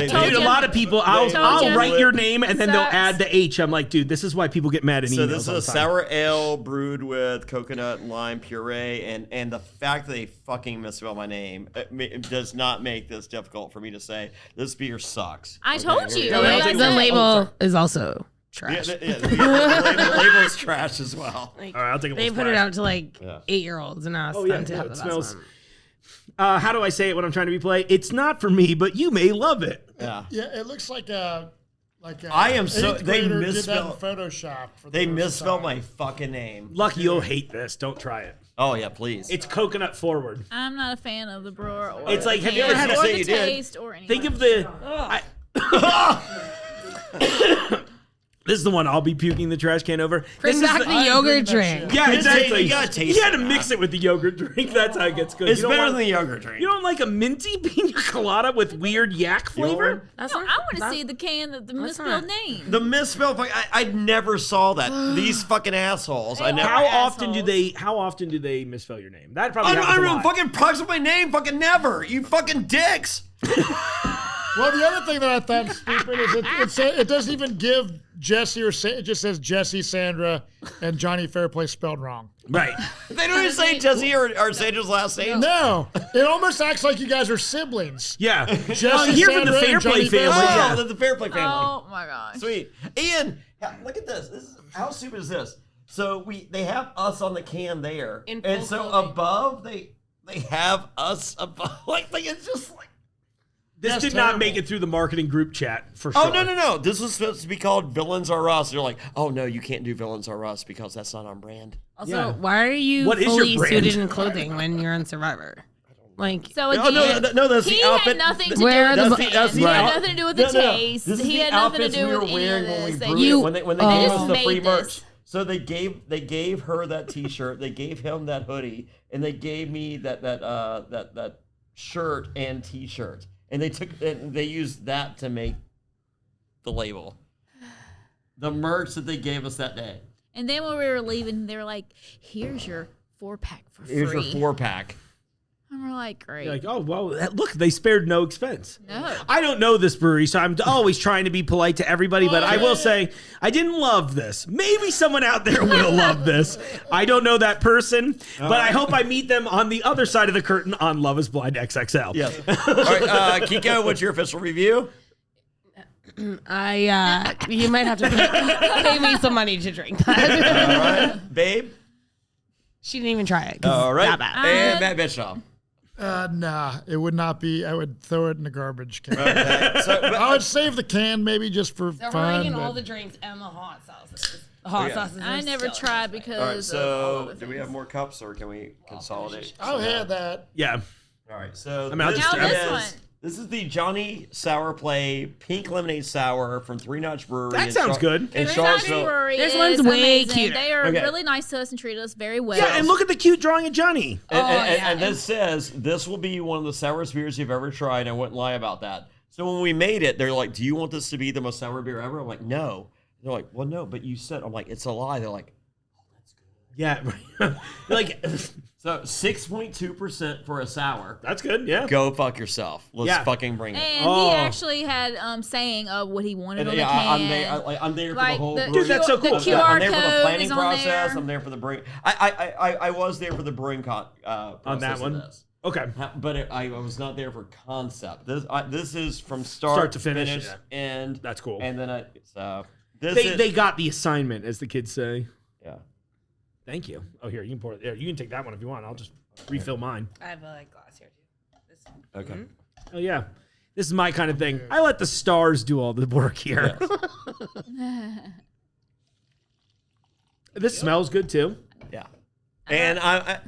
Told Dude, a you. lot of people, I'll Told you. write your name and then they'll Sucks. add the H. I'm like, dude, this is why people get mad in emails. So this is all a the time. sour ale brewed with coconut and lime puree, and the fact that they fucking misspelled my name it does not make this difficult for me to say. This beer sucks. I told you. here we go. What did I The say? label is also Yeah, trash. the label is trash as well. All right, I'll take a They little put it splash. out to like 8-year-olds, and now it's Oh, time yeah, to have it the best smells- one. How do I say it when I'm trying to be polite? It's not for me, but you may love it. Yeah. Yeah, it looks like a I am so- eighth they grader did that in misspelled- Photoshop. For the They first misspelled time. my fucking name. Lucky you'll hate this. Don't try it. Oh yeah, please. It's coconut forward. I'm not a fan of the brewer or It's like, the have you ever can had or say the you did? taste or anything. Think of the. This is the one I'll be puking the trash can over. Bring This is back the yogurt drink. Yeah, exactly. You gotta taste You gotta it, mix it with the yogurt drink. That's how it gets good. It's You don't better want- than the yogurt drink. You don't like a minty pina colada with weird yak flavor? That's No, not- I want to that- see the can, the That's misspelled not- name. The misspelled. I never saw that. These fucking assholes. I never. How Assholes. often do they misspell your name? That probably I happens a don't lot. fucking pronounce my name. Fucking never. You fucking dicks. Well, the other thing that I thought was stupid is it doesn't even give Jesse it just says Jesse, Sandra, and Jonny Fairplay spelled wrong. Right. They don't even say Jesse or Sandra's last name. No, it almost acts like you guys are siblings. Yeah. Jesse, Well, here from the Sandra, and Fairplay Jonny family. Oh, Yeah. the Fairplay family. Oh my gosh. Sweet. Ian, look at this. How stupid is this? So they have us on the can there, In and full so clothing. above they have us above. Like it's just like. This That's did not terrible. make it through the marketing group chat for sure. Oh no! This was supposed to be called Villains Are Us. They're like, oh no, you can't do Villains Are Us because that's not on brand. Also, Yeah. why are you What is your fully brand? suited in clothing when you're on Survivor? Like, So Oh again, no! That's he the outfit. had nothing to Where do are with the the bu- that's can. the He had out- nothing to do with No, the no. taste. This is He the had nothing to outfits do we were with any wearing of when we this. brewed You- it. When they They gave just us the free made merch. this. So they gave her that T-shirt. They gave him that hoodie, and they gave me that shirt and T-shirt. And they used that to make the label. The merch that they gave us that day. And then when we were leaving, they were like, "Here's your 4-pack for free." Here's your 4-pack. And we're like, "Great." You're like, oh, well, look, they spared no expense. No. I don't know this brewery, so I'm always trying to be polite to everybody, but I will say I didn't love this. Maybe someone out there will love this. I don't know that person, but I hope I meet them on the other side of the curtain on Love is Blind XXL. Yes. All right, Kiko, what's your official review? you might have to pay me some money to drink that. All right, babe. She didn't even try it. 'cause All it's right, that bad. and Matt Bischoff. Nah, it would not be. I would throw it in the garbage can. Okay, so, I would save the can maybe just for They're fun. bringing but- all the drinks and the hot sauces. The hot Okay. sauces. I are never still tried expensive. because all right, of all so the do we have more cups or can we consolidate? I'll have that. Yeah. All right, so mean, I'll this, just- Now this is, one. this is the Jonny Sour Play Pink Lemonade Sour from Three Notch Brewery. That in sounds good. In Three Notch Charlottesville. Brewery This is one's way amazing. cuter. They are Okay. really nice to us and treat us very well. Yeah, and look at the cute drawing of Johnny. And this says this will be one of the sourest beers you've ever tried. I wouldn't lie about that. So when we made it, they're like, "Do you want this to be the most sour beer ever?" I'm like, "No." They're like, "Well, no, but you said." I'm like, "It's a lie." They're like, Yeah. Like, So 6.2% for a sour. that's good. Yeah. Go fuck yourself. Let's fucking bring it. And Oh. he actually had saying what he wanted And on yeah, the can. I'm there for Like the whole. the Dude, that's so the cool. QR I'm there for the code planning is on process. there. I'm there for the bring. I was there for the bring process On that one? of this. Okay. But I was not there for concept. This is from start to finish, finish yeah. and That's cool. And then this They got the assignment, as the kids say. yeah. Thank you. Oh, here, you can pour it. There, you can take that one if you want. I'll just refill mine. I have a glass here too. This one. Okay. Oh, yeah. This is my kind of thing. I let the stars do all the work here. This smells good, too. Yeah. And I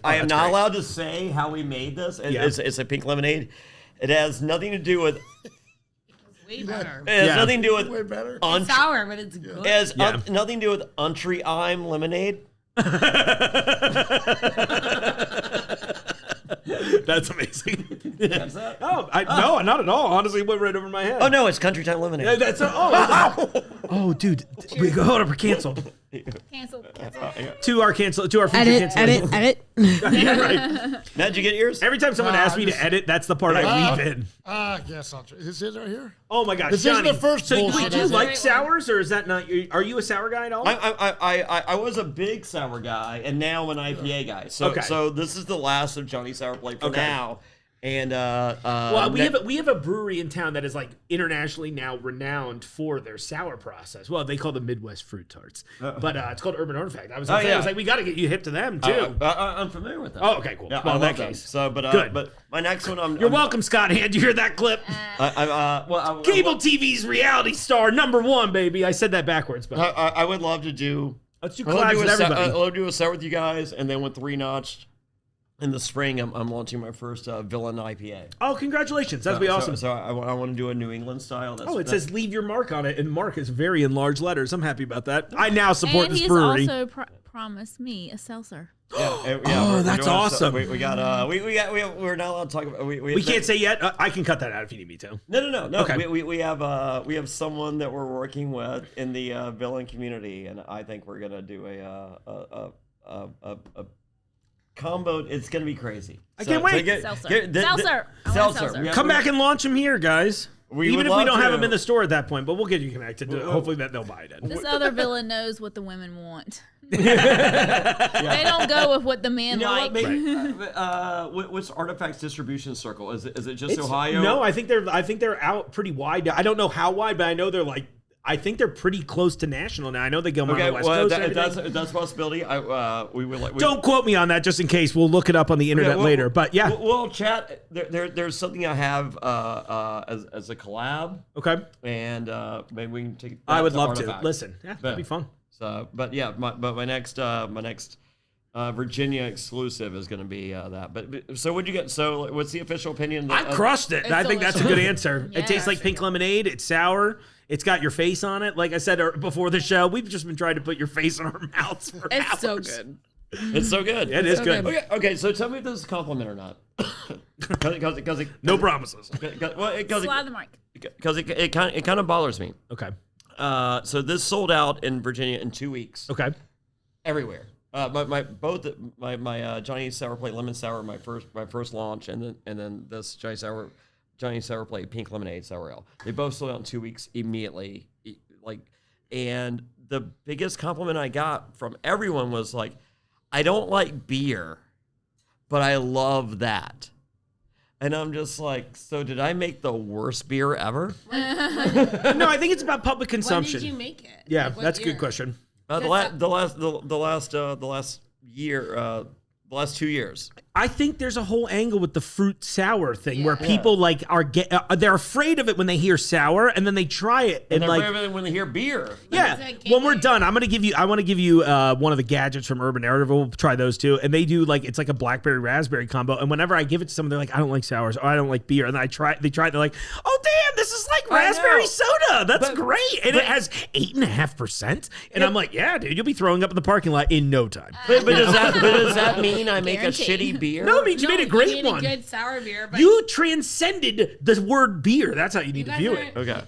am not allowed to say how we made this. It's a pink lemonade. It has nothing to do with. Way better. It has nothing to do Way with. better. It's sour, but it's good. It has nothing to do with Untry I'm lemonade. That's amazing. That's that? Oh, no, not at all. Honestly, it went right over my head. Oh no, it's Country Time lemonade. Yeah, that's oh, dude. We hold up. We're canceled. Canceled. To our future cancellation. edit. Yeah, right. Now, did you get yours? Every time someone asks me to edit, that's the part I weave in. Yes, I'll try. Is it right here? Oh my gosh, This Johnny. isn't the first so bullshit, wait, do you is it? like sours, or is that not? Are you a sour guy at all? I was a big sour guy, and now an IPA guy. So Okay. so this is the last of Jonny Fairplay for now. And well, we have a brewery in town that is like internationally now renowned for their sour process. Well, they call them Midwest fruit tarts, but it's called Urban Artifact. I was gonna say, I was like, we got to get you hip to them too. I'm familiar with that. Oh, okay, cool. Yeah, Well, I in love that them. case, So, but good. But my next one, You're welcome, Scott Hand. You hear that clip? Cable TV's reality star #1, baby. I said that backwards, but I would love to do. let's do I'd love collabs to with do everybody. I'd love to do a sour with you guys, and then with 3-notch. In the spring, I'm launching my first Villain IPA. Oh, congratulations. That'd be awesome. So I want to do a New England style. It says leave your mark on it, and mark is very in large letters. I'm happy about that. I now support And this he's brewery. also promised me a seltzer. Oh, that's awesome. We got we're not allowed to talk about. We can't say yet. I can cut that out if you need me to. No. Okay. We have someone that we're working with in the villain community, and I think we're gonna do a combo. It's gonna be crazy. I can't wait. Seltzer. Seltzer. I want seltzer. Yeah, Come back and launch them here, guys. We Even would if we love don't have to. them in the store at that point, but we'll get you connected. Hopefully that they'll buy it. This other villain knows what the women want. They don't go with what the men like. What's Artifacts distribution circle? Is it just Ohio? No, I think they're out pretty wide. I don't know how wide, but I know they're like. I think they're pretty close to national now. I know they go on the West Coast. That's a possibility. Don't quote me on that, just in case. We'll look it up on the internet later. But yeah, we'll chat. There's something I have as a collab. Okay. And maybe we can take. I would love Artifact. to listen. Yeah, that'd be fun. So, but yeah, my next Virginia exclusive is going to be that. But so what'd you get? So what's the official opinion? I crushed it. I think that's a good answer. It tastes like pink lemonade. It's sour. It's got your face on it. Like I said before the show, we've just been trying to put your face in our mouths for hours. It's so good. It's so good. It is good. Okay, so tell me if this is a compliment or not. Because no promises. Slide the mic. Because it kind of bothers me. Okay. So this sold out in Virginia in 2 weeks. Okay. Everywhere. My Jonny Fairplay lemon sour, my first launch, and then this Jonny Fairplay pink lemonade sour ale. They both sold out in 2 weeks immediately. And the biggest compliment I got from everyone was like, I don't like beer, but I love that. And I'm just like, so did I make the worst beer ever? No, I think it's about public consumption. When did you make it? Yeah, Like, what that's a year? good question. The last 2 years. I think there's a whole angle with the fruit sour thing where people like they're afraid of it when they hear sour and then they try it and they're like afraid of it when they hear beer. yeah. When we're done, I want to give you one of the gadgets from Urban Narrative. We'll try those too, and they do it's like a blackberry raspberry combo. And whenever I give it to someone, they're like, I don't like sours, or I don't like beer, and then they try it, they're like, oh damn, this is like raspberry soda. That's great, and it has 8.5%. And I'm like, yeah, dude, you'll be throwing up in the parking lot in no time. But does that mean I make a Guaranteed. shitty beer? No, it means you made a great one. You made a good sour beer, but You transcended the word beer. That's how you need to guys view are- it. Okay.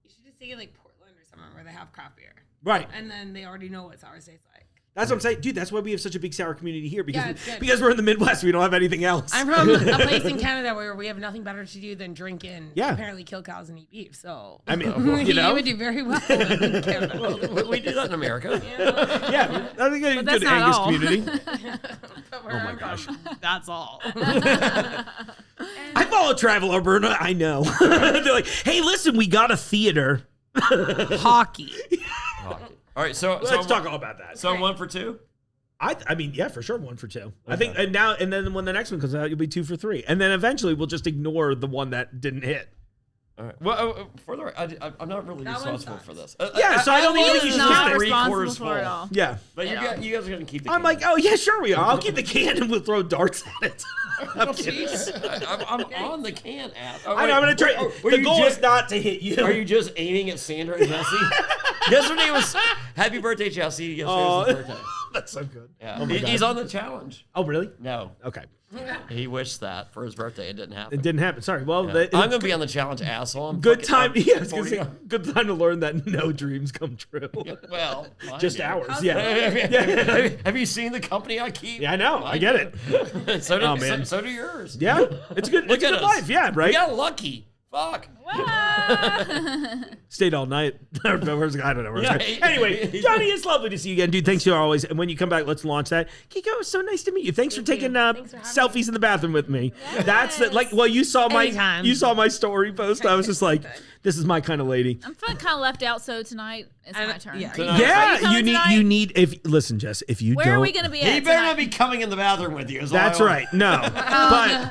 you should just take it like Portland or somewhere where they have craft beer, Right. and then they already know what sour tastes like. That's what I'm saying, dude. That's why we have such a big sour community here Yeah, it's good. because we're in the Midwest. We don't have anything else. I'm from a place in Canada where we have nothing better to do than drink and apparently kill cows and eat beef. So I mean, you know, you would do very well in Canada. Well, we do that in America. yeah, I think a But good that's not Angus all. community. Oh my gosh, that's all. I follow Travel Alberta. I know. They're like, hey, listen, we got a theater. Hockey. All right, so Let's talk all about that. So I'm 1 for 2. I mean, yeah, for sure, 1 for 2. I think, and then when the next one comes out, you'll be 2 for 3, and then eventually we'll just ignore the one that didn't hit. All right. Well, for the I'm not really That one responsible sucks. for this. Yeah, so I don't think He's you should not count it. responsible for it all. Yeah. But you guys are gonna keep the. I'm like, oh yeah, sure we are. I'll keep the can and we'll throw darts at it. I'm kidding. I'm on the can app. I know, I'm gonna try. The goal is not to hit you. Are you just aiming at Sandra and Jesse? Yesterday was happy birthday, Jesse. Yesterday was his birthday. That's so good. Yeah. He's on the challenge. Oh really? No. Okay. He wished that for his birthday. It didn't happen. It didn't happen. Sorry. Well, Yeah. I'm gonna be on the challenge, asshole. I'm good fucking- time. I'm Yeah, I was gonna 40. say, good time to learn that no dreams come true. Well, mine Just do. ours. Yeah. Have you seen the company I keep? Yeah, I know. I get it. So do, Oh, man. so do yours. Yeah, it's good. Look It's a at good us. life. Yeah, We right. got lucky. Fuck. Stayed all night. I don't know where it's going. Yeah, Anyway, Johnny, it's lovely to see you again, dude. Thanks for always. And when you come back, let's launch that. Kiko, it was so nice to meet you. Thanks for taking selfies in the bathroom with me. That's the, like. Well, you saw my story post. I was just like, this is my kind of lady. I'm feeling kind of left out, so tonight it's my turn. yeah. Yeah, coming tonight? you need. If listen, Jess, if you Where don't, are we going to be at He better tonight? not be coming in the bathroom with you. is all That's I want. right. No,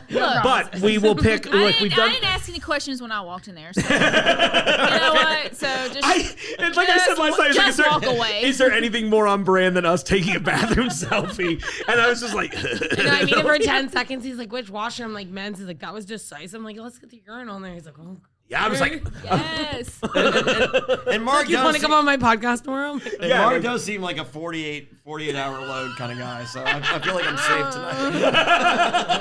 Look, but we will pick. Look, I we've done. didn't ask any questions when I walked in there. So. You know what? So just. It's like I said last night. Just like, walk away. Is there anything more on brand than us taking a bathroom selfie? And I was just like, And I meet him for 10 seconds. He's like, which washroom? I'm like, men's. He's like, that was just nice. I'm like, let's get the urinal in there. He's like, oh. yeah, I was like, Yes. And Mark You want does to come on my podcast tomorrow? I'm like, and Yeah, Mark like- does seem like a 48 hour load kind of guy. So I feel like I'm safe tonight.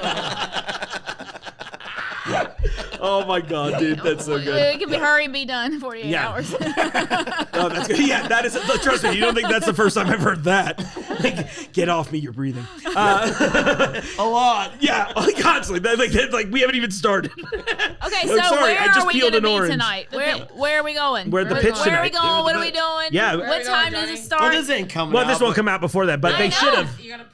oh my god, dude, that's so good. It can be hurry and be done in 48 hours. Oh, that's good. Yeah, that is. Trust me, you don't think that's the first time I've heard that. Like, get off me, you're breathing. A lot. Yeah, constantly. Like we haven't even started. Okay, so I'm sorry, I where just are we peeled going to an be orange. tonight? Where are we going? We're at the pitch Where are we tonight. going? What are we doing? Yeah. What time does it start? Well, this ain't coming Well, out. this won't come out before that, but I they know. should have. you gotta.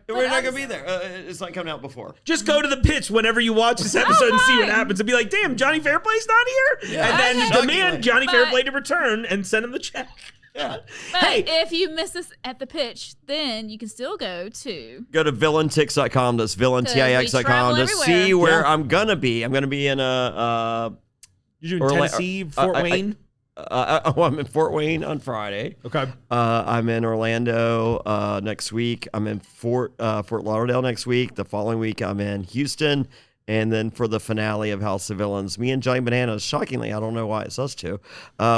We're not going to be there. It's not coming out before. Just go to the pitch whenever you watch this episode and see what fine. happens, and be like, "Damn, Johnny Fairplay's not here," and then Okay. demand Johnny But- Fairplay to return and send him the check. Yeah. But Hey. if you miss us at the pitch, then you can still go to. Go to villaintix.com. That's villaintix.com travel to everywhere. see where Yeah. I'm going to be. I'm going to be in a. You're doing Tennessee, Fort Wayne. I'm in Fort Wayne on Friday. Okay. I'm in Orlando next week. I'm in Fort Lauderdale next week. The following week, I'm in Houston. And then for the finale of House of Villains, me and Johnny Bananas, shockingly, I don't know why it's us two,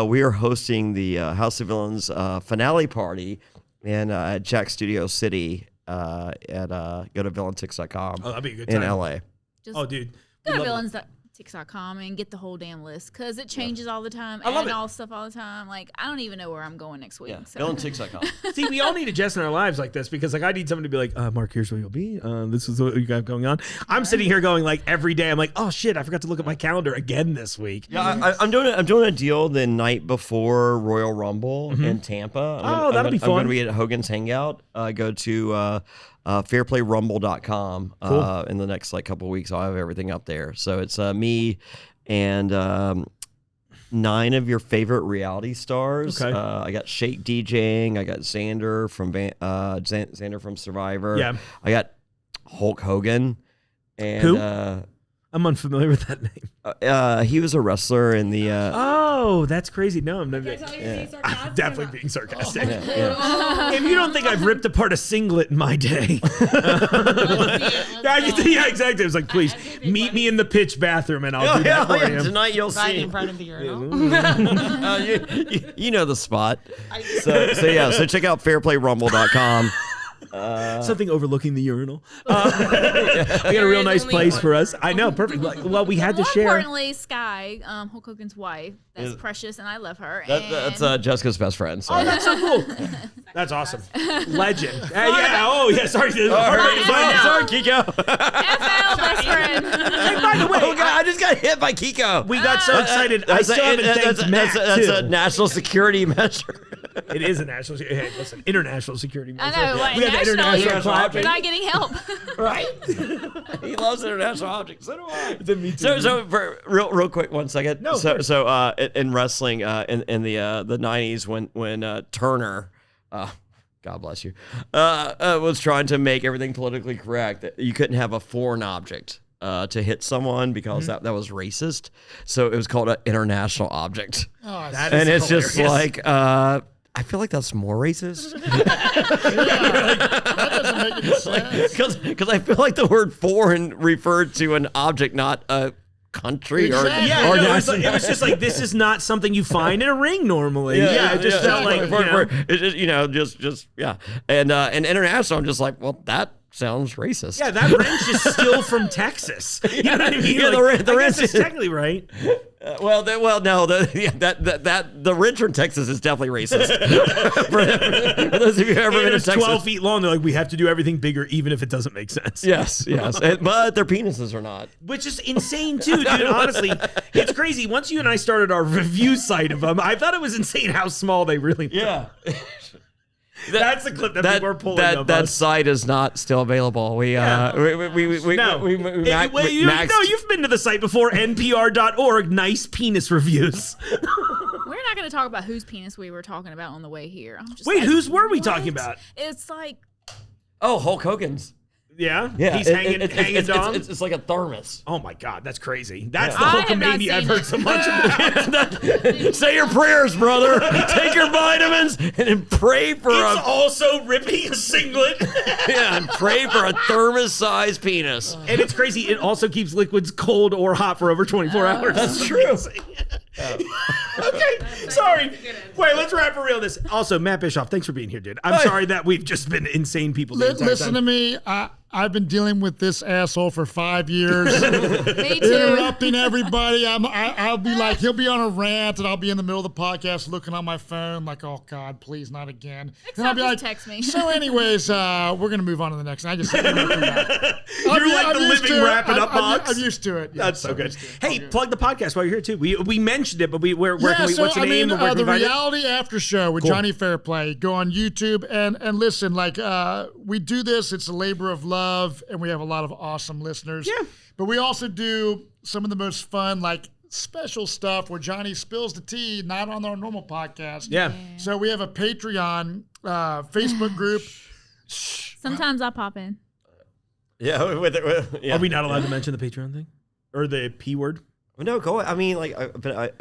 we are hosting the House of Villains finale party at Jack Studio City go to villaintix.com Oh, that'd be a good in time. LA. Just Oh, dude. go to Love it. villains.tix.com and get the whole damn list because it changes all the time. I love add it. all stuff all the time. Like I don't even know where I'm going next week. Yeah, So. villaintix.com. See, we all need a Jess in our lives like this because, like, I need someone to be like, Mark, here's where you'll be. This is what you got going on. I'm sitting here going, like, every day, I'm like, oh, shit, I forgot to look at my calendar again this week. Yeah, I'm doing a deal the night before Royal Rumble in Tampa. That'll be I'm fun. going to be at Hogan's Hangout. Go to fairplayrumble.com in the next couple of weeks. I'll have everything up there. So it's me and 9 of your favorite reality stars. Okay. I got Shake DJing. I got Xander from Xander from Survivor. Yeah. I got Hulk Hogan. And Who? I'm unfamiliar with that name. he was a wrestler in the Oh, that's crazy. No, I'm not. Yeah. I'm definitely being sarcastic. yeah. If you don't think I've ripped apart a singlet in my day. Yeah, exactly. I was like, please, meet me in the pitch bathroom and I'll do that for you. Tonight you'll Right see. in front of the urinal. You know the spot. So check out fairplayrumble.com. Something overlooking the urinal. We got a real nice place for us. I know, perfect. Well, we had to More share. importantly, Sky, Hulk Hogan's wife, that's precious, and I love her. That's Jessica's best friend. So. Oh, that's so cool. That's awesome. Legend. Sorry. Sorry, Kiko. FL best friend. Hey, by the way, Oh, God, I just got hit by Kiko. we got so excited. I still haven't thanked Matt, that's too. a national security measure. It is a national. Hey, listen, international security. I measure. know. What, We got the national, international you're object. not getting help. Right? He loves international objects. So do I. Me too. So for real quick, 1 second. No, of So course. in wrestling in the 90s when Turner, God bless you, was trying to make everything politically correct, that you couldn't have a foreign object to hit someone because that was racist. So it was called an international object. Oh, That And is it's just hilarious. like I feel like that's more racist. that doesn't make any sense. Because I feel like the word foreign referred to an object, not a country Exactly. Yeah, or no, it was national. just like this is not something you find in a ring normally. Yeah, it just felt like And international, I'm just like, well, that sounds racist. yeah, that wrench is still from Texas. You know what I mean? Yeah, Like, the I wrench guess it's is- technically right. The wrench from Texas is definitely racist. for those of you who have ever And been to it's Texas. 12 feet long. They're like, we have to do everything bigger, even if it doesn't make sense. Yes, but their penises are not. Which is insane too, dude. Honestly, it's crazy. Once you and I started our review site of them, I thought it was insane how small they really were. Yeah. That's the clip that people are pulling of that us. site is not still available. We No. You've been to the site before, npr.org. Nice penis reviews. We're not going to talk about whose penis we were talking about on the way here. I'm just Wait, like, whose were we what? talking about? It's like, Oh, Hulk Hogan's. Yeah? Yeah, He's hanging dong? It's like a thermos. Oh my God, that's crazy. That's I the have not Hulkamania I've seen heard it. so much about. Say your prayers, brother. Take your vitamins and pray for It's also ripping a singlet. and pray for a thermos-sized penis. And it's crazy. It also keeps liquids cold or hot for over 24 hours. That's true. Okay, sorry. Wait, let's wrap for real this. Also, Matt Bischoff, thanks for being here, dude. I'm sorry that we've just been insane people. The entire Listen time. to me. I've been dealing with this asshole for 5 years. me too. Interrupting everybody. I'll be like, he'll be on a rant, and I'll be in the middle of the podcast looking on my phone, like, oh God, please not again. And I'll be just like, text me. So, anyways, we're gonna move on to the next. And I just You're like the living wrap it up box. I'm used to it. Yeah, That's so good. Hey, plug the podcast while you're here too. We mentioned it, but where Yeah, can we? so What's the I name? mean, and where can the we find it? reality after show with Jonny Fairplay. Go on YouTube and listen. Like we do this; it's a labor of love, and we have a lot of awesome listeners. Yeah. But we also do some of the most fun, like special stuff where Johnny spills the tea, not on our normal podcast. Yeah. So we have a Patreon Facebook group. Sometimes I pop in. Yeah, yeah. Are we not allowed to mention the Patreon thing or the P word? No, go. I mean, like,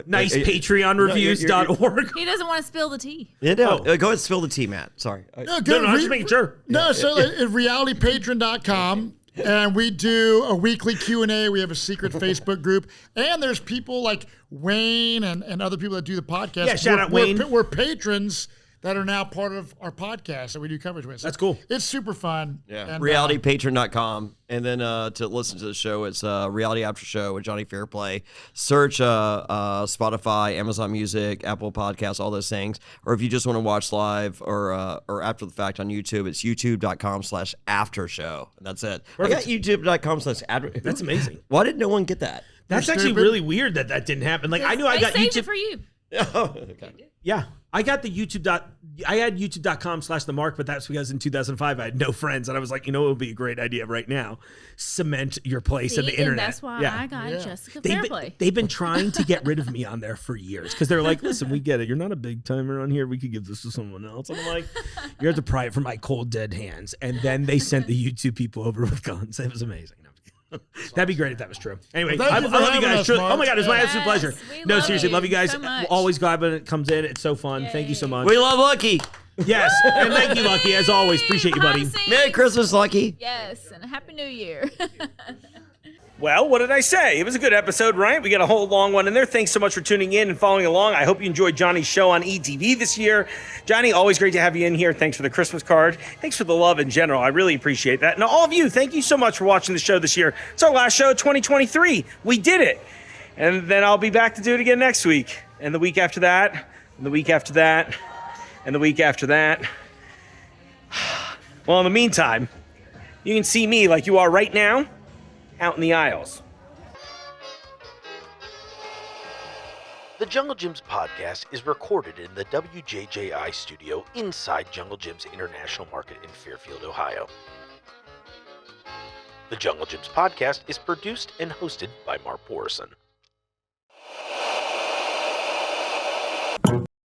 Nice like, PatreonReviews.org. He doesn't want to spill the tea. Yeah, no. Oh. Go ahead and spill the tea, Matt. Sorry. No, No, I'm just making sure. No, so at realitypatron.com, and we do a weekly Q&A. We have a secret Facebook group, and there's people like Wayne and other people that do the podcast. Yeah, shout out Wayne. We're patrons that are now part of our podcast that we do coverage with. So That's cool. It's super fun. Yeah, And, realitypatron.com. And then to listen to the show, it's Reality After Show with Jonny Fairplay. Search Spotify, Amazon Music, Apple Podcasts, all those things. Or if you just want to watch live or after the fact on YouTube, it's youtube.com/aftershow. And that's it. I got youtube.com/after. That's amazing. Why did no one get that? That's actually stupid. really weird that didn't happen. Like I knew I They got saved YouTube it for you. Okay. Yeah, I got the I had youtube.com/themark, but that's because in 2005 I had no friends, and I was like, you know, it would be a great idea right now. Cement your place on See, the internet. And that's why Yeah. I got Yeah. Jessica They've Fairplay. been, they've been trying to get rid of me on there for years because they're like, listen, we get it. You're not a big timer on here. We could give this to someone else. And I'm like, you have to pry it from my cold, dead hands. And then they sent the YouTube people over with guns. It was amazing. That'd be great if that was true. Anyway, Well, thank I you for love you having guys. us, Truly. Mark. Oh my God, it's my absolute Yes, pleasure. we No, love seriously, you love you guys. so much. Always glad when it comes in. It's so fun. Thank you so much. We love Lucky. Yes, and thank you, Lucky, as always. Appreciate you, buddy. Behind the scenes. Merry Christmas, Lucky. Yes, and a Happy New Year. Well, what did I say? It was a good episode, right? We got a whole long one in there. Thanks so much for tuning in and following along. I hope you enjoyed Johnny's show on ETV this year. Johnny, always great to have you in here. Thanks for the Christmas card. Thanks for the love in general. I really appreciate that. And all of you, thank you so much for watching the show this year. It's our last show of 2023. We did it. And then I'll be back to do it again next week. And the week after that. And the week after that. And the week after that. Well, in the meantime, you can see me like you are right now out in the aisles. The Jungle Gyms podcast is recorded in the WJJI studio inside Jungle Gyms International Market in Fairfield, Ohio. The Jungle Gyms podcast is produced and hosted by Mark Borison.